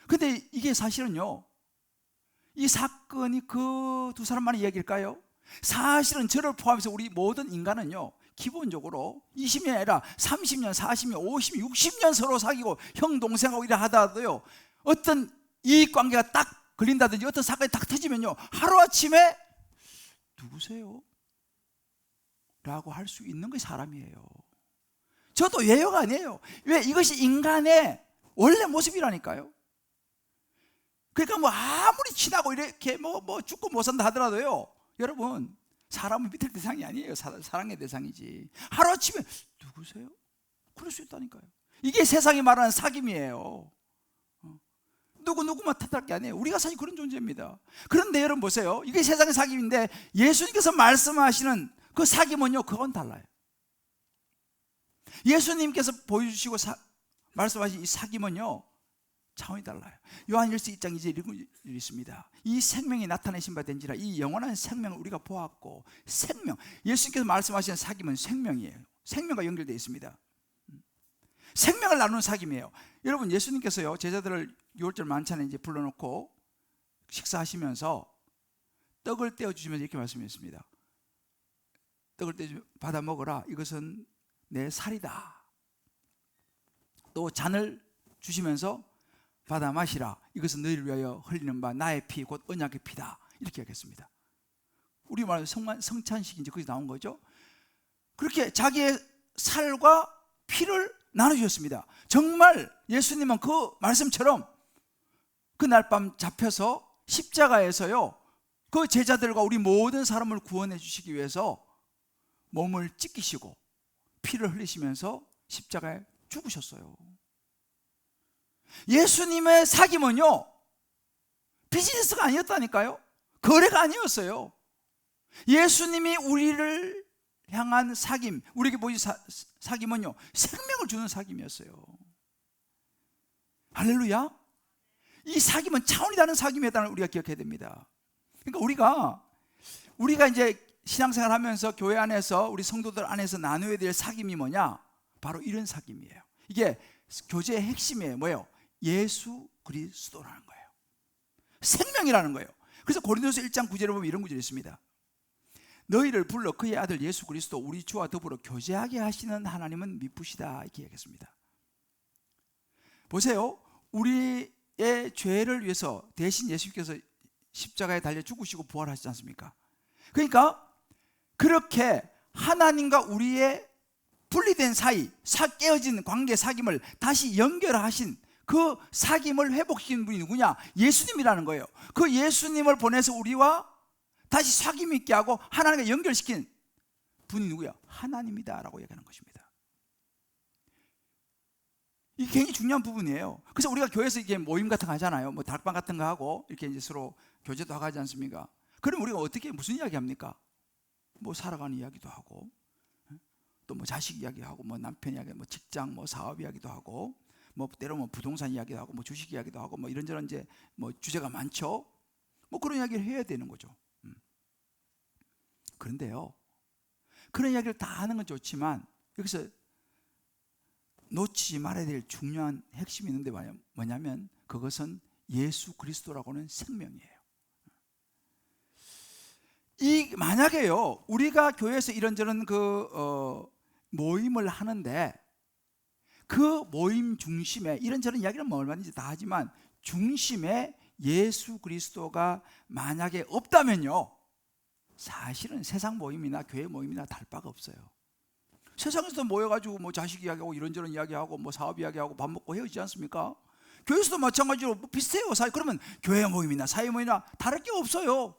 근데 이게 사실은요, 이 사건이 그 두 사람만의 이야기일까요? 사실은 저를 포함해서 우리 모든 인간은요, 기본적으로 20년이 아니라 30년, 40년, 50년, 60년 서로 사귀고 형, 동생하고 일을 하다가도요, 어떤 이익관계가 딱 걸린다든지 어떤 사건이 딱 터지면요, 하루아침에 누구세요? 라고 할 수 있는 게 사람이에요. 저도 예외가 아니에요. 왜? 이것이 인간의 원래 모습이라니까요. 그러니까 뭐 아무리 친하고 이렇게 뭐 죽고 못 산다 하더라도요, 여러분, 사람은 믿을 대상이 아니에요. 사랑의 대상이지. 하루아침에 누구세요? 그럴 수 있다니까요. 이게 세상이 말하는 사귐이에요. 누구만 탓할 게 아니에요. 우리가 사실 그런 존재입니다. 그런데 여러분 보세요. 이게 세상의 사귐인데 예수님께서 말씀하시는 그 사귐은요, 그건 달라요. 예수님께서 보여주시고 말씀하신 이 사귐은요, 차원이 달라요. 요한일서 2장 2절 읽고 있습니다. 이 생명이 나타내신 바 된지라 이 영원한 생명을 우리가 보았고, 생명, 예수님께서 말씀하시는 사귐은 생명이에요. 생명과 연결되어 있습니다. 생명을 나누는 사귐이에요. 여러분, 예수님께서요, 제자들을 6월절 만찬에 이제 불러놓고 식사하시면서 떡을 떼어주시면서 이렇게 말씀했습니다. 떡을 떼어 받아 먹어라. 이것은 내 살이다. 또 잔을 주시면서 받아 마시라. 이것은 너희를 위하여 흘리는 바 나의 피, 곧 언약의 피다. 이렇게 하겠습니다. 우리 말로 성찬식이 이제 거기서 나온 거죠. 그렇게 자기의 살과 피를 나눠주셨습니다. 정말 예수님은 그 말씀처럼 그날 밤 잡혀서 십자가에서요, 그 제자들과 우리 모든 사람을 구원해 주시기 위해서 몸을 찢기시고 피를 흘리시면서 십자가에 죽으셨어요. 예수님의 사귐은요, 비즈니스가 아니었다니까요. 거래가 아니었어요. 예수님이 우리를 향한 사귐, 우리에게 보여준 사귐은요, 생명을 주는 사귐이었어요. 할렐루야. 이 사귐은 차원이 다른 사귐이었다는 걸 우리가 기억해야 됩니다. 그러니까 우리가 이제 신앙생활 하면서 교회 안에서 우리 성도들 안에서 나누어야 될 사귐이 뭐냐? 바로 이런 사귐이에요. 이게 교제의 핵심이에요. 뭐예요? 예수 그리스도라는 거예요. 생명이라는 거예요. 그래서 고린도서 1장 9절에 보면 이런 구절이 있습니다. 너희를 불러 그의 아들 예수 그리스도 우리 주와 더불어 교제하게 하시는 하나님은 미쁘시다. 이렇게 얘기했습니다. 보세요. 우리의 죄를 위해서 대신 예수님께서 십자가에 달려 죽으시고 부활하시지 않습니까? 그러니까 그렇게 하나님과 우리의 분리된 사이, 깨어진 관계 사귐을 다시 연결하신, 그 사귐을 회복시킨 분이 누구냐? 예수님이라는 거예요. 그 예수님을 보내서 우리와 다시 사귐 있게 하고 하나님과 연결시킨 분이 누구야? 하나님이다 라고 얘기하는 것입니다. 이게 굉장히 중요한 부분이에요. 그래서 우리가 교회에서 이게 모임 같은 거 하잖아요. 뭐 다락방 같은 거 하고 이렇게 이제 서로 교제도 하고 하지 않습니까? 그럼 우리가 어떻게 무슨 이야기 합니까? 뭐 살아가는 이야기도 하고, 또 뭐 자식 이야기하고, 뭐 남편 이야기, 뭐 직장, 뭐 사업 이야기도 하고, 뭐 때로 뭐 부동산 이야기도 하고, 뭐 주식 이야기도 하고, 뭐 이런저런 이제 뭐 주제가 많죠. 뭐 그런 이야기를 해야 되는 거죠. 그런데요, 그런 이야기를 다 하는 건 좋지만 여기서 놓치지 말아야 될 중요한 핵심이 있는데 뭐냐면 그것은 예수 그리스도라고는 생명이에요. 만약에요, 우리가 교회에서 이런저런 모임을 하는데 그 모임 중심에 이런저런 이야기는 뭐 얼마든지 다 하지만 중심에 예수 그리스도가 만약에 없다면요, 사실은 세상 모임이나 교회 모임이나 다를 바가 없어요. 세상에서도 모여가지고 뭐 자식 이야기하고 이런저런 이야기하고 뭐 사업 이야기하고 밥 먹고 헤어지지 않습니까? 교회에서도 마찬가지로 뭐 비슷해요. 그러면 교회 모임이나 사회 모임이나 다를 게 없어요.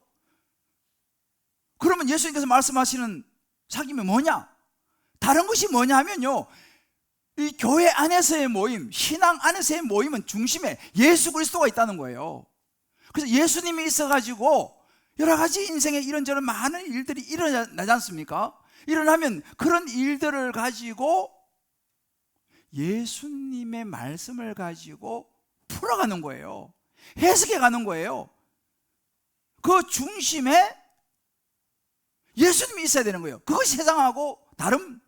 그러면 예수님께서 말씀하시는 사귐이 뭐냐? 다른 것이 뭐냐 하면요, 이 교회 안에서의 모임, 신앙 안에서의 모임은 중심에 예수 그리스도가 있다는 거예요. 그래서 예수님이 있어가지고 여러 가지 인생에 이런저런 많은 일들이 일어나지 않습니까? 일어나면 그런 일들을 가지고 예수님의 말씀을 가지고 풀어가는 거예요. 해석해 가는 거예요. 그 중심에 예수님이 있어야 되는 거예요. 그것이 세상하고 다른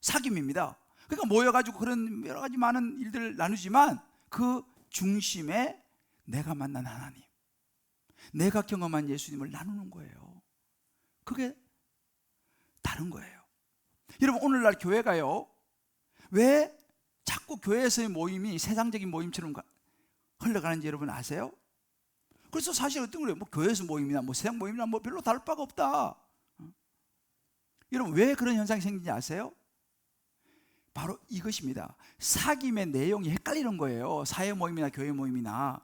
사귐입니다. 그러니까 모여가지고 그런 여러 가지 많은 일들을 나누지만 그 중심에 내가 만난 하나님, 내가 경험한 예수님을 나누는 거예요. 그게 다른 거예요. 여러분, 오늘날 교회가요, 왜 자꾸 교회에서의 모임이 세상적인 모임처럼 흘러가는지 여러분 아세요? 그래서 사실 어떤 거예요? 뭐 교회에서 모임이나 뭐 세상 모임이나 뭐 별로 다를 바가 없다. 여러분, 왜 그런 현상이 생기는지 아세요? 바로 이것입니다. 사귐의 내용이 헷갈리는 거예요. 사회 모임이나 교회 모임이나.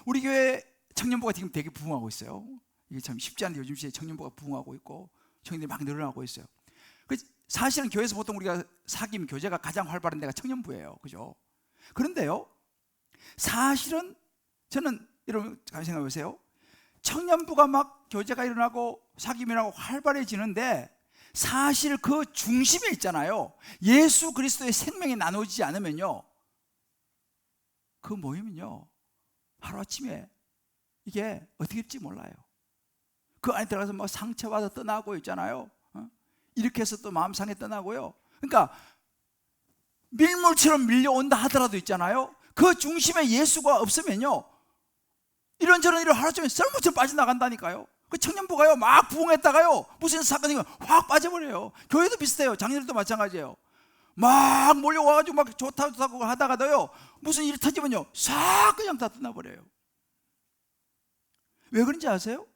우리 교회 청년부가 지금 되게 부흥하고 있어요. 이게 참 쉽지 않은데 요즘 시대에 청년부가 부흥하고 있고 청년들이 막 늘어나고 있어요. 사실은 교회에서 보통 우리가 사귐 교제가 가장 활발한 데가 청년부예요. 그죠? 그런데요, 사실은 저는 여러분 잘 생각해 보세요. 청년부가 막 교제가 일어나고 사귐이 일어나고 활발해지는데 사실 그 중심에 있잖아요, 예수 그리스도의 생명이 나누어지지 않으면요, 그 모임은요 하루아침에 이게 어떻게 될지 몰라요. 그 안에 들어가서 막 상처받아 떠나고 있잖아요. 이렇게 해서 또 마음 상해 떠나고요. 그러니까 밀물처럼 밀려온다 하더라도 있잖아요, 그 중심에 예수가 없으면요 이런저런 일을 하루아침에 썰물처럼 빠져나간다니까요. 그 청년부가요 막 부흥했다가요 무슨 사건이 확 빠져버려요. 교회도 비슷해요. 장년들도 마찬가지예요. 막 몰려와가지고 막 좋다고 하다가도요 무슨 일이 터지면요 싹 그냥 다 떠나버려요. 왜 그런지 아세요?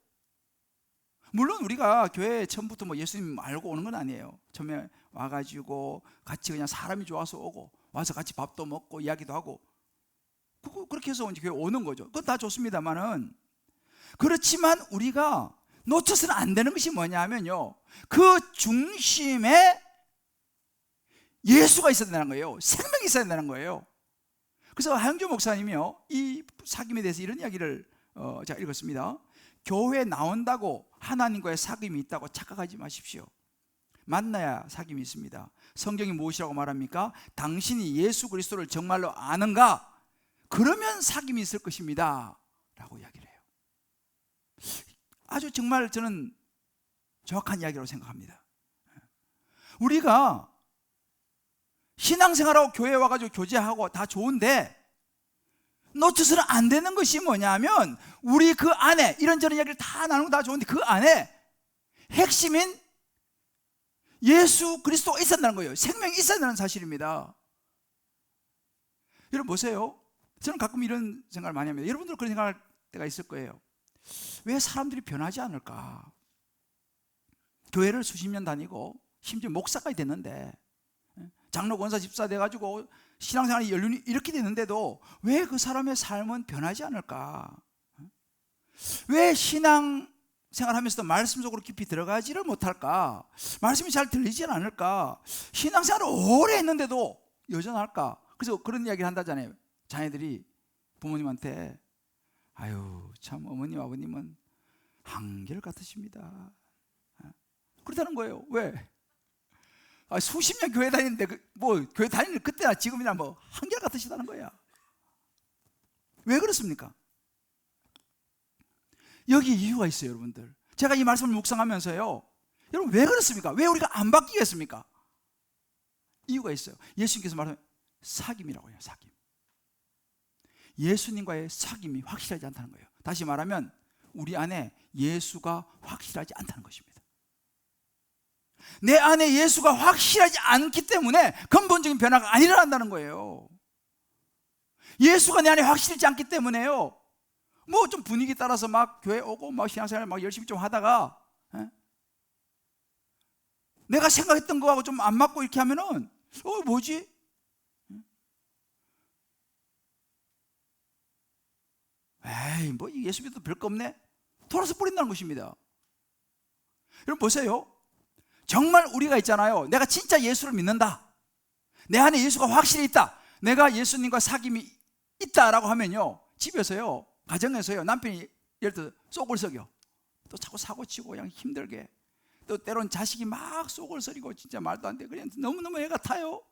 물론 우리가 교회에 처음부터 뭐 예수님 알고 오는 건 아니에요. 처음에 와가지고 같이 그냥 사람이 좋아서 오고 와서 같이 밥도 먹고 이야기도 하고 그렇게 해서 이제 교회 오는 거죠. 그건 다 좋습니다만은, 그렇지만 우리가 놓쳐서는 안 되는 것이 뭐냐면요, 그 중심에 예수가 있어야 된다는 거예요. 생명이 있어야 된다는 거예요. 그래서 하영조 목사님이요 이 사귐에 대해서 이런 이야기를 제가 읽었습니다. 교회에 나온다고 하나님과의 사귐이 있다고 착각하지 마십시오. 만나야 사귐이 있습니다. 성경이 무엇이라고 말합니까? 당신이 예수 그리스도를 정말로 아는가? 그러면 사귐이 있을 것입니다 라고 이야기를 해요. 아주 정말 저는 정확한 이야기라고 생각합니다. 우리가 신앙생활하고 교회에 와가지고 교제하고 다 좋은데 놓쳐서는 안 되는 것이 뭐냐면, 우리 그 안에 이런저런 이야기를 다 나누는 거 다 좋은데 그 안에 핵심인 예수 그리스도가 있어야 한다는 거예요. 생명이 있어야 한다는 사실입니다. 여러분 보세요. 저는 가끔 이런 생각을 많이 합니다. 여러분들 그런 생각할 때가 있을 거예요. 왜 사람들이 변하지 않을까? 교회를 수십 년 다니고 심지어 목사까지 됐는데, 장로 권사 집사 돼가지고 신앙생활이 연륜이 이렇게 됐는데도 왜 그 사람의 삶은 변하지 않을까? 왜 신앙생활하면서도 말씀 속으로 깊이 들어가지를 못할까? 말씀이 잘 들리지 않을까? 신앙생활을 오래 했는데도 여전할까? 그래서 그런 이야기를 한다잖아요. 자녀들이 부모님한테, 아유 참 어머님 아버님은 한결 같으십니다. 그렇다는 거예요. 왜? 수십 년 교회 다니는데 뭐 교회 다니는 그때나 지금이나 뭐 한결 같으시다는 거야. 왜 그렇습니까? 여기 이유가 있어요, 여러분들. 제가 이 말씀을 묵상하면서요, 여러분 왜 그렇습니까? 왜 우리가 안 바뀌겠습니까? 이유가 있어요. 예수님께서 말하면 사귐이라고 해요. 사귐. 예수님과의 사귐이 확실하지 않다는 거예요. 다시 말하면 우리 안에 예수가 확실하지 않다는 것입니다. 내 안에 예수가 확실하지 않기 때문에 근본적인 변화가 안 일어난다는 거예요. 예수가 내 안에 확실하지 않기 때문에요, 뭐 좀 분위기 따라서 막 교회 오고 막 신앙생활 막 열심히 좀 하다가 내가 생각했던 거하고 좀 안 맞고 이렇게 하면은 뭐지? 에이 뭐 예수 믿어도 별거 없네, 돌아서 버린다는 것입니다. 여러분 보세요. 정말 우리가 있잖아요, 내가 진짜 예수를 믿는다, 내 안에 예수가 확실히 있다, 내가 예수님과 사귐이 있다라고 하면요, 집에서요, 가정에서요, 남편이 예를 들어 속을 썩여, 또 자꾸 사고치고 그냥 힘들게, 또 때론 자식이 막 속을 썩이고 진짜 말도 안 돼, 그냥 너무너무 애가 타요.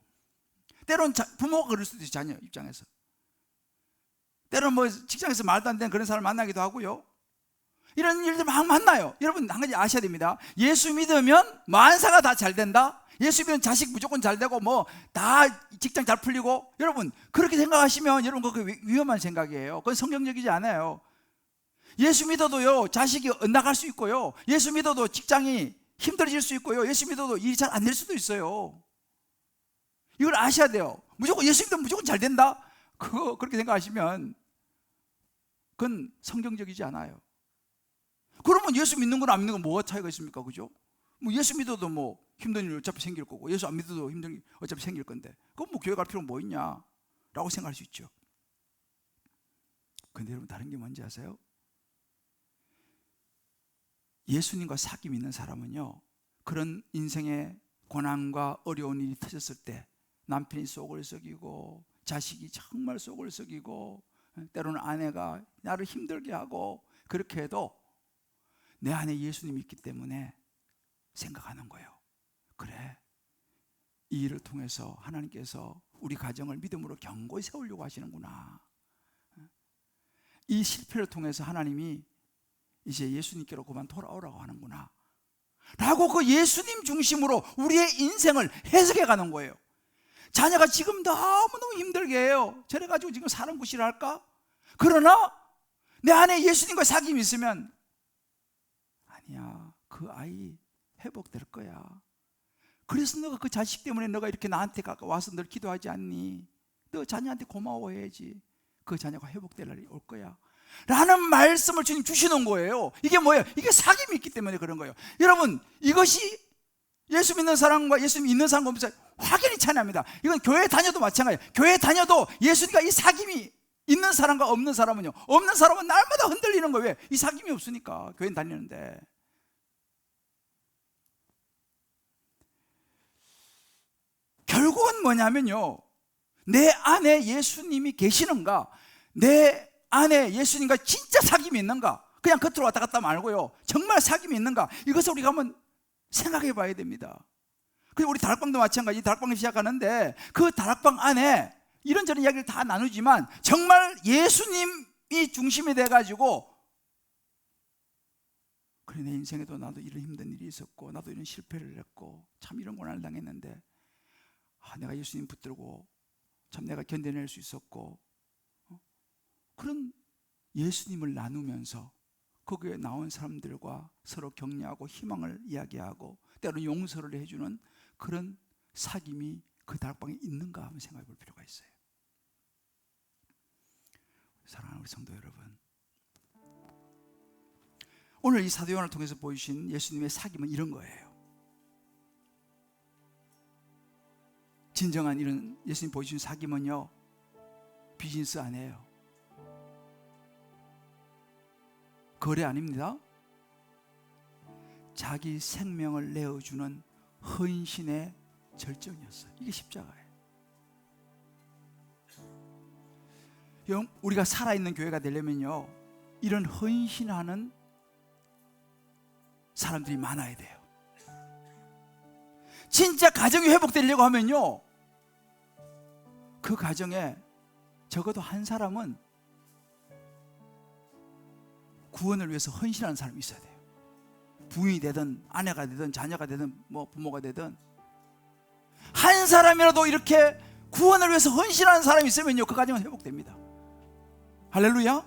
때론 부모가 그럴 수도 있어요, 자녀 입장에서. 때론 뭐 직장에서 말도 안 되는 그런 사람을 만나기도 하고요. 이런 일들 막 만나요. 여러분 한 가지 아셔야 됩니다. 예수 믿으면 만사가 다 잘 된다, 예수 믿으면 자식 무조건 잘 되고 뭐 다 직장 잘 풀리고, 여러분 그렇게 생각하시면 여러분 그거 위험한 생각이에요. 그건 성경적이지 않아요. 예수 믿어도요 자식이 엇나갈 수 있고요, 예수 믿어도 직장이 힘들어질 수 있고요, 예수 믿어도 일이 잘 안 될 수도 있어요. 이걸 아셔야 돼요. 무조건 예수 믿으면 무조건 잘 된다, 그거 그렇게 생각하시면 그건 성경적이지 않아요. 그러면 예수 믿는 거랑 안 믿는 건 뭐가 차이가 있습니까? 그죠? 뭐 예수 믿어도 뭐 힘든 일 어차피 생길 거고, 예수 안 믿어도 힘든 일 어차피 생길 건데, 그럼 뭐 교회 갈 필요가 뭐 있냐 라고 생각할 수 있죠. 근데 여러분 다른 게 뭔지 아세요? 예수님과 사귐 있는 사람은요, 그런 인생의 고난과 어려운 일이 터졌을 때 남편이 속을 썩이고 자식이 정말 속을 썩이고 때로는 아내가 나를 힘들게 하고 그렇게 해도 내 안에 예수님이 있기 때문에 생각하는 거예요. 그래, 이 일을 통해서 하나님께서 우리 가정을 믿음으로 견고히 세우려고 하시는구나, 이 실패를 통해서 하나님이 이제 예수님께로 그만 돌아오라고 하는구나 라고 그 예수님 중심으로 우리의 인생을 해석해 가는 거예요. 자녀가 지금 너무너무 힘들게 해요. 저래가지고 지금 사람 구실할까? 그러나 내 안에 예수님과 사귐이 있으면 아니야, 그 아이 회복될 거야. 그래서 너가 그 자식 때문에 너가 이렇게 나한테 와서 늘 기도하지 않니? 너 자녀한테 고마워해야지. 그 자녀가 회복될 날이 올 거야 라는 말씀을 주님 주시는 거예요. 이게 뭐예요? 이게 사귐이 있기 때문에 그런 거예요. 여러분 이것이 예수 믿는 사람과 예수 믿는 사람과 확연히 차이납니다. 이건 교회 다녀도 마찬가지예요. 교회 다녀도 예수님과 이 사귐이 있는 사람과 없는 사람은요, 없는 사람은 날마다 흔들리는 거예요. 왜? 이 사귐이 없으니까. 교회 다니는데. 결국은 뭐냐면요, 내 안에 예수님이 계시는가, 내 안에 예수님과 진짜 사귐이 있는가, 그냥 겉으로 왔다 갔다 말고요, 정말 사귐이 있는가, 이것을 우리가 한번 생각해 봐야 됩니다. 그리고 우리 다락방도 마찬가지. 다락방을 시작하는데 그 다락방 안에 이런저런 이야기를 다 나누지만 정말 예수님이 중심이 돼가지고, 그래 내 인생에도 나도 이런 힘든 일이 있었고 나도 이런 실패를 했고 참 이런 고난을 당했는데 내가 예수님 붙들고 참 내가 견뎌낼 수 있었고, 그런 예수님을 나누면서 거기에 나온 사람들과 서로 격려하고 희망을 이야기하고 때로는 용서를 해주는 그런 사귐이 그 다락방에 있는가 한번 생각해 볼 필요가 있어요. 사랑하는 우리 성도 여러분, 오늘 이 사도 요한을 통해서 보여주신 예수님의 사귐은 이런 거예요. 진정한 이런 예수님 보여주신 사귐은요, 비즈니스 아니에요. 거래 아닙니다. 자기 생명을 내어주는 헌신의 절정이었어요. 이게 십자가예요. 우리가 살아있는 교회가 되려면요, 이런 헌신하는 사람들이 많아야 돼요. 진짜 가정이 회복되려고 하면요, 그 가정에 적어도 한 사람은 구원을 위해서 헌신하는 사람이 있어야 돼요. 부인이 되든 아내가 되든 자녀가 되든 부모가 되든 한 사람이라도 이렇게 구원을 위해서 헌신하는 사람이 있으면요, 그 가정은 회복됩니다. 할렐루야.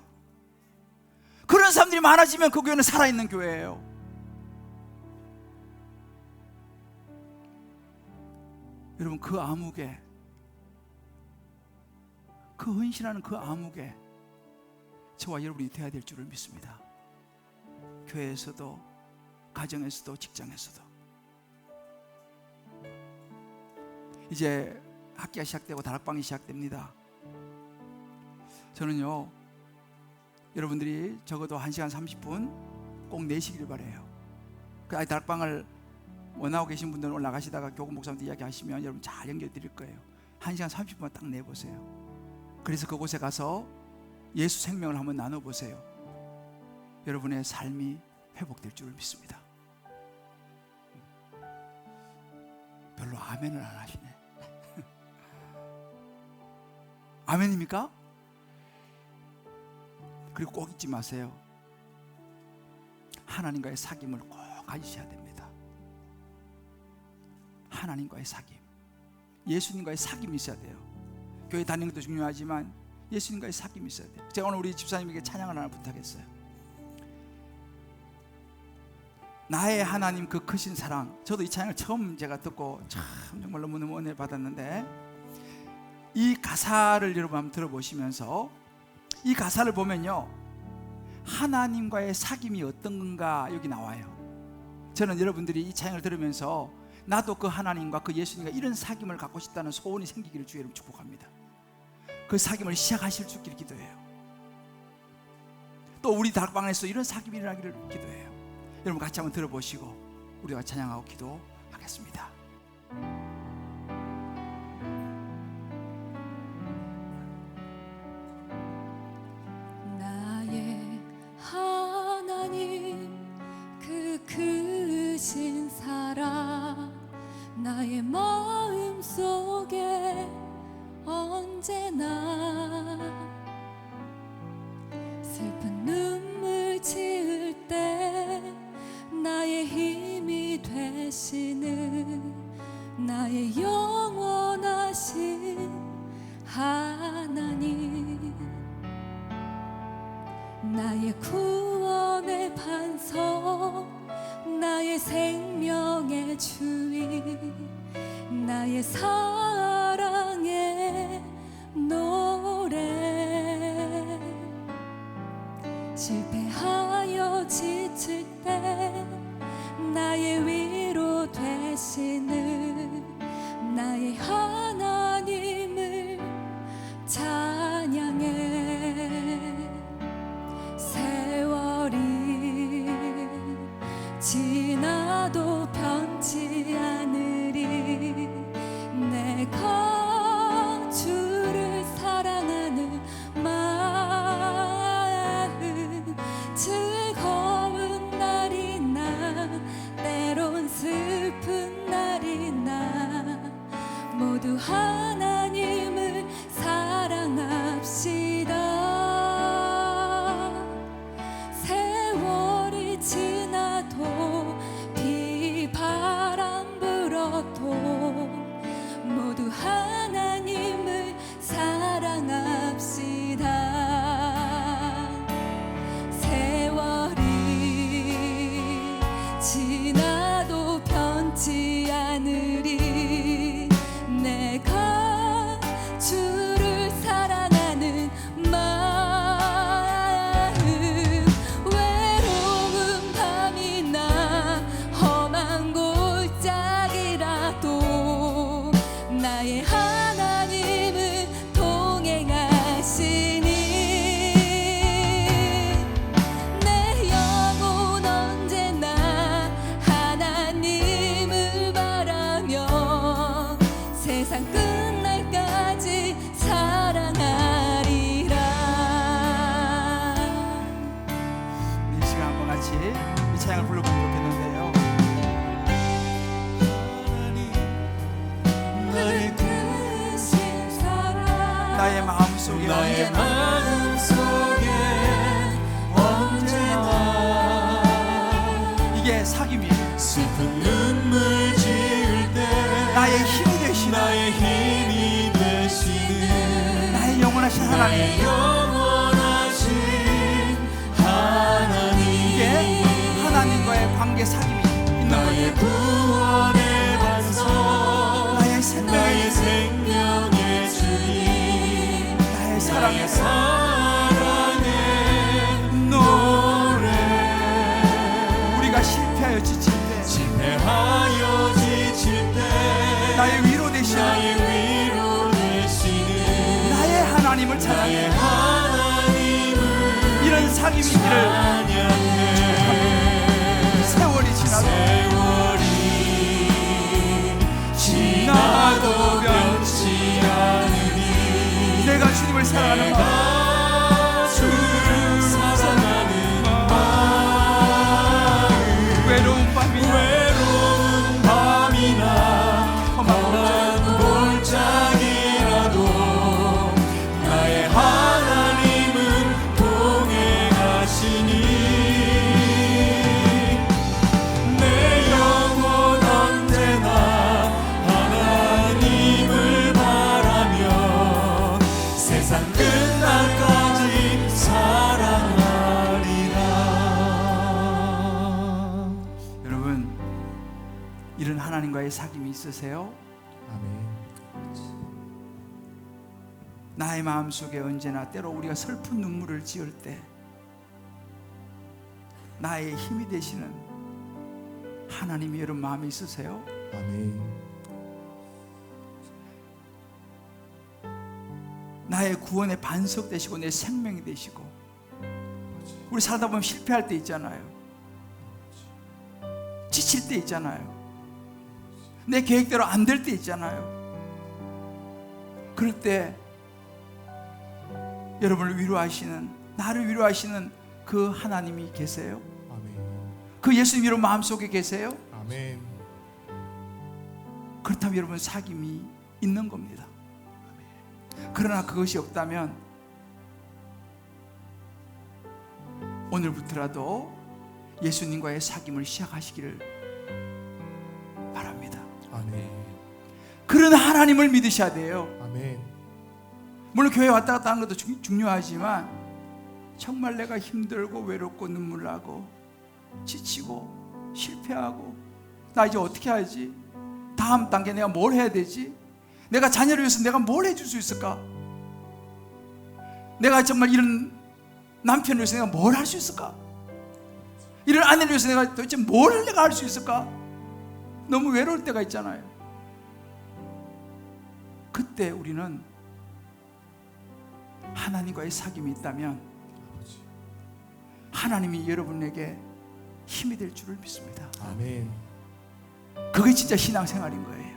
그런 사람들이 많아지면 그 교회는 살아있는 교회예요. 여러분, 그 암흑에, 그 헌신하는 그 암흑에 저와 여러분이 되어야 될 줄을 믿습니다. 교회에서도, 가정에서도, 직장에서도. 이제 학기가 시작되고 다락방이 시작됩니다. 저는요, 여러분들이 적어도 1시간 30분 꼭 내시기를 바라요. 그 다락방을 원하고 계신 분들은 올라가시다가 교구 목사님한테 이야기하시면 여러분 잘 연결 드릴 거예요. 1시간 30분만 딱 내보세요. 그래서 그곳에 가서 예수 생명을 한번 나눠보세요. 여러분의 삶이 회복될 줄을 믿습니다. 별로 아멘을 안 하시네. 아멘입니까? 그리고 꼭 잊지 마세요. 하나님과의 사귐을 꼭 가지셔야 됩니다. 하나님과의 사귐, 예수님과의 사귐이 있어야 돼요. 교회 다니는 것도 중요하지만 예수님과의 사귐이 있어야 돼요. 제가 오늘 우리 집사님에게 찬양을 하나 부탁했어요. 나의 하나님 그 크신 사랑. 저도 이 찬양을 처음 제가 듣고 참 정말 너무너무 은혜 받았는데, 이 가사를 여러분 한번 들어보시면서 이 가사를 보면요, 하나님과의 사귐이 어떤 건가 여기 나와요. 저는 여러분들이 이 찬양을 들으면서 나도 그 하나님과 그 예수님과 이런 사귐을 갖고 싶다는 소원이 생기기를 주의 이름으로 축복합니다. 그 사귐을 시작하실 수 있기를 기도해요. 또 우리 다락방에서 이런 사귐이 일어나기를 기도해요. 여러분 같이 한번 들어보시고 우리가 찬양하고 기도하겠습니다. 나의 하나님 그 크신 사랑 나의 마음속에 언제나 슬픈 눈물 지을 때 나의 힘이 되시는 나의 영원하신 하나님, 나의 구원의 반석, 나의 생명의 주인, 나의 사랑의 노래. 실패하여 지칠 때 나의 위로 되시는 나의 하나님을 찬양해. 세월이 지나도 변치 않으리. 내가 주를 사랑하는 마음, 즐거운 날이나 때론 슬픈 날이나 모두 하나님을 사랑하리. 같이 이 찬양을 불러보면 좋겠는데요. 나의 크신 사랑 나의 마음속에 나의 언제나 마음속에 언제나 이게 사귐이에요. 슬픈 눈물 지을 때 나의 힘이 되시는 나의 힘이 되시는 나의 영원하신 하나님, 나의 영원하신 하나님 이게 하나님과의 관계 사귐이 있는 나의 거예요. 구원의 반석 나의 나의 생명의 생명의 주님 나의 사랑의 사랑의 노래. 우리가 실패하여 지칠 때 실패하여 지칠 때 나의 위로 되시는 나의 위로 되시는 나의 하나님을 나의 찬양해. 하나님을 이런 사귐이 있기를. 찬양해. 세월이 지나도 지나도 변치 않으니 내가 주님을 사랑하는 마음, 내가 주를 사랑하는 마음 외로운 밤이나 외로운 밤이나 험한 골짜기라도 나의 하나님은 동행하시니 내 영혼 언제나 하나님을 바라며 세상 끝날까지 사랑하리라. 여러분, 이런 하나님과의 사귐이 있으세요? 아멘. 나의 마음속에 언제나 때로 우리가 슬픈 눈물을 지을 때 나의 힘이 되시는 하나님이 여러분 마음에 있으세요? 아멘. 나의 구원의 반석 되시고 내 생명이 되시고. 우리 살다 보면 실패할 때 있잖아요. 지칠 때 있잖아요. 내 계획대로 안 될 때 있잖아요. 그럴 때 여러분을 위로하시는, 나를 위로하시는 그 하나님이 계세요? 아멘. 그 예수님 여러분 마음속에 계세요? 아멘. 그렇다면 여러분 사귐이 있는 겁니다. 그러나 그것이 없다면 오늘부터라도 예수님과의 사귐을 시작하시기를 바랍니다. 아멘. 그런 하나님을 믿으셔야 돼요. 아멘. 물론 교회 왔다 갔다 하는 것도 중요하지만 정말 내가 힘들고 외롭고 눈물 나고 지치고 실패하고 나 이제 어떻게 하지? 다음 단계 내가 뭘 해야 되지? 내가 자녀를 위해서 내가 뭘 해줄 수 있을까? 내가 정말 이런 남편을 위해서 내가 뭘 할 수 있을까? 이런 아내를 위해서 내가 도대체 뭘 내가 할 수 있을까? 너무 외로울 때가 있잖아요. 그때 우리는 하나님과의 사귐이 있다면 하나님이 여러분에게 힘이 될 줄을 믿습니다. 아멘. 그게 진짜 신앙생활인 거예요.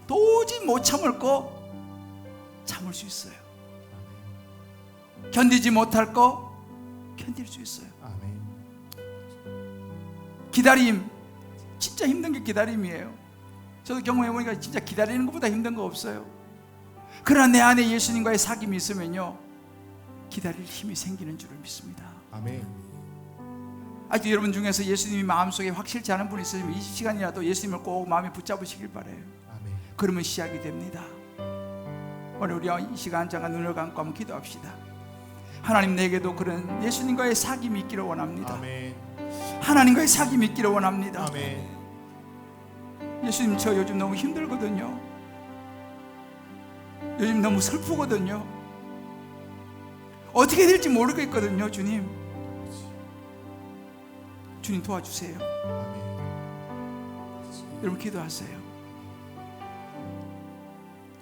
도저히 못 참을 거 참을 수 있어요. 견디지 못할 거 견딜 수 있어요. 아멘. 기다림, 진짜 힘든 게 기다림이에요. 저도 경험해보니까 진짜 기다리는 것보다 힘든 거 없어요. 그러나 내 안에 예수님과의 사귐이 있으면요 기다릴 힘이 생기는 줄을 믿습니다. 아멘. 아직도 여러분 중에서 예수님이 마음속에 확실치 않은 분이 있으시면 이 시간이라도 예수님을 꼭 마음에 붙잡으시길 바라요. 아멘. 그러면 시작이 됩니다. 오늘 우리가 이 시간 잠깐 눈을 감고 한번 기도합시다. 하나님, 내게도 그런 예수님과의 사귐이 있기를 원합니다. 아멘. 하나님과의 사귐이 있기를 원합니다. 아멘. 예수님, 저 요즘 너무 힘들거든요. 요즘 너무 슬프거든요. 어떻게 될지 모르겠거든요. 주님, 주님 도와주세요. 아멘. 여러분 기도하세요.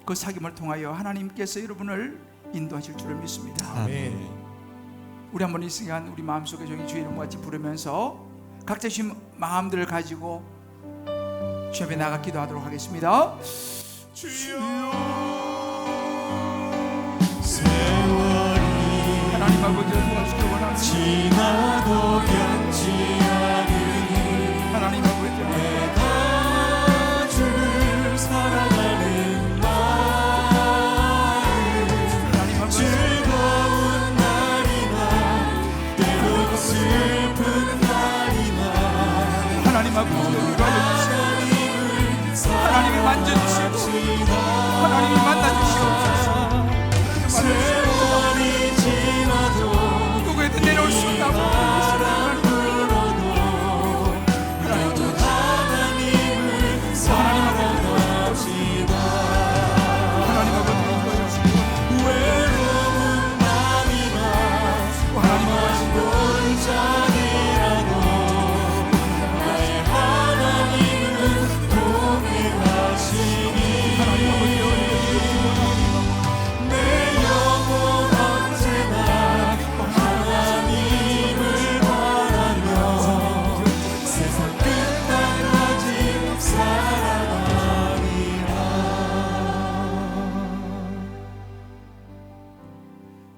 그 사귐을 통하여 하나님께서 여러분을 인도하실 줄을 믿습니다. 아멘. 우리 한번 이 시간 우리 마음속에 종이 주의 이름 같이 부르면서 각자 주신 마음들을 가지고 주 앞에 나가 기도하도록 하겠습니다. 주여 세월이 하나님 아버지를 도와주시기 원합니다. 지나도 변치 않으니 하나님 아버지 내가 주를 사랑하는 마음 하나님 아버지 즐거운 날이나 때로 슬픈 날이나 하나님 아버지 위로하여 주시고 하나님이 만져주시고 하나님이 만나주시옵소서. 세월이 지나도 누구에도 내려올 수 없다고 하나님을 사랑합시다. 하나님 아버지 외로운 밤이나 하나님 아버지 골짜기라도 나의 하나님은 동행하시니 내 영혼 언제나 하나님을 바라며 세상 끝날까지 사랑하리라.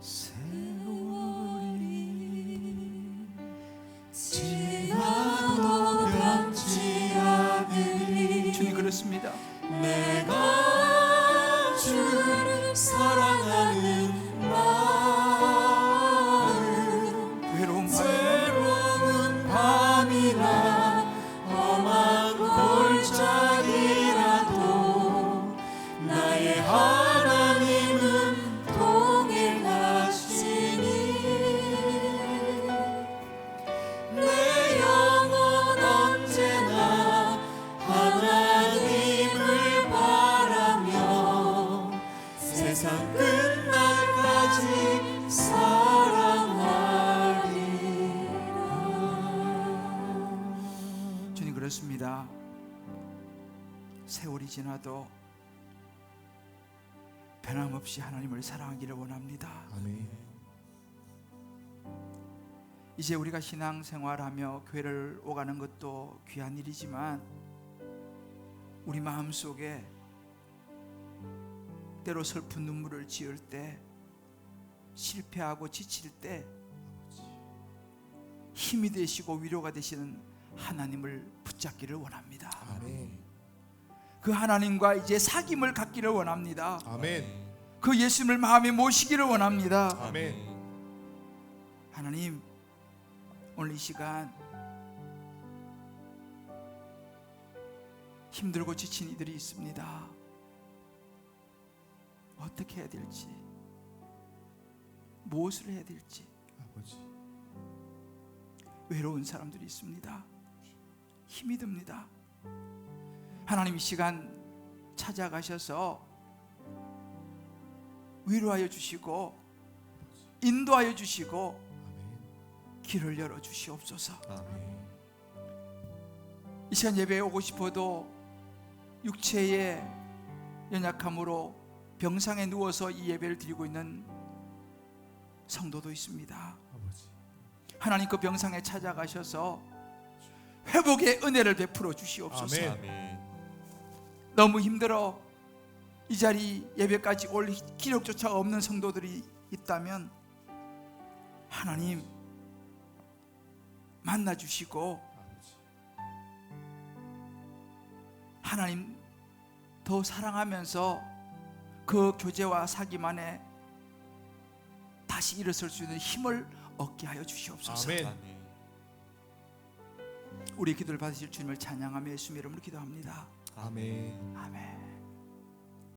세월이 지나도 변치 않으리 주님 그렇습니다. 내가 주를 사랑하는 마음 외로운 밤에 외로운 밤이나 험한 골짜기라도 나의 하나님은 동행하시니 내 영혼 언제나 하나님을 바라며 세상 끝날까지 사랑하리라. 주님 그렇습니다. 세월이 지나도 변함없이 하나님을 사랑하기를 원합니다. 아멘. 이제 우리가 신앙생활하며 교회를 오가는 것도 귀한 일이지만 우리 마음속에 때로 슬픈 눈물을 지을 때 실패하고 지칠 때 힘이 되시고 위로가 되시는 하나님을 붙잡기를 원합니다. 아멘. 그 하나님과 이제 사귐을 갖기를 원합니다. 아멘. 그 예수님을 마음에 모시기를 원합니다. 아멘. 하나님 오늘 이 시간 힘들고 지친 이들이 있습니다. 어떻게 해야 될지, 무엇을 해야 될지 아버지. 외로운 사람들이 있습니다. 힘이 듭니다. 하나님 이 시간 찾아가셔서 위로하여 주시고 인도하여 주시고 길을 열어 주시옵소서. 아멘. 이 시간 예배에 오고 싶어도 육체의 연약함으로 병상에 누워서 이 예배를 드리고 있는 성도도 있습니다. 아버지. 하나님 그 병상에 찾아가셔서 회복의 은혜를 베풀어 주시옵소서. 아멘. 너무 힘들어 이 자리 예배까지 올 기력조차 없는 성도들이 있다면 하나님 만나 주시고 하나님 더 사랑하면서 그 교제와 사귐 안에 다시 일어설 수 있는 힘을 얻게 하여 주시옵소서. 아멘. 우리 기도를 받으실 주님을 찬양하며 예수님 이름으로 기도합니다. 아멘. 아멘.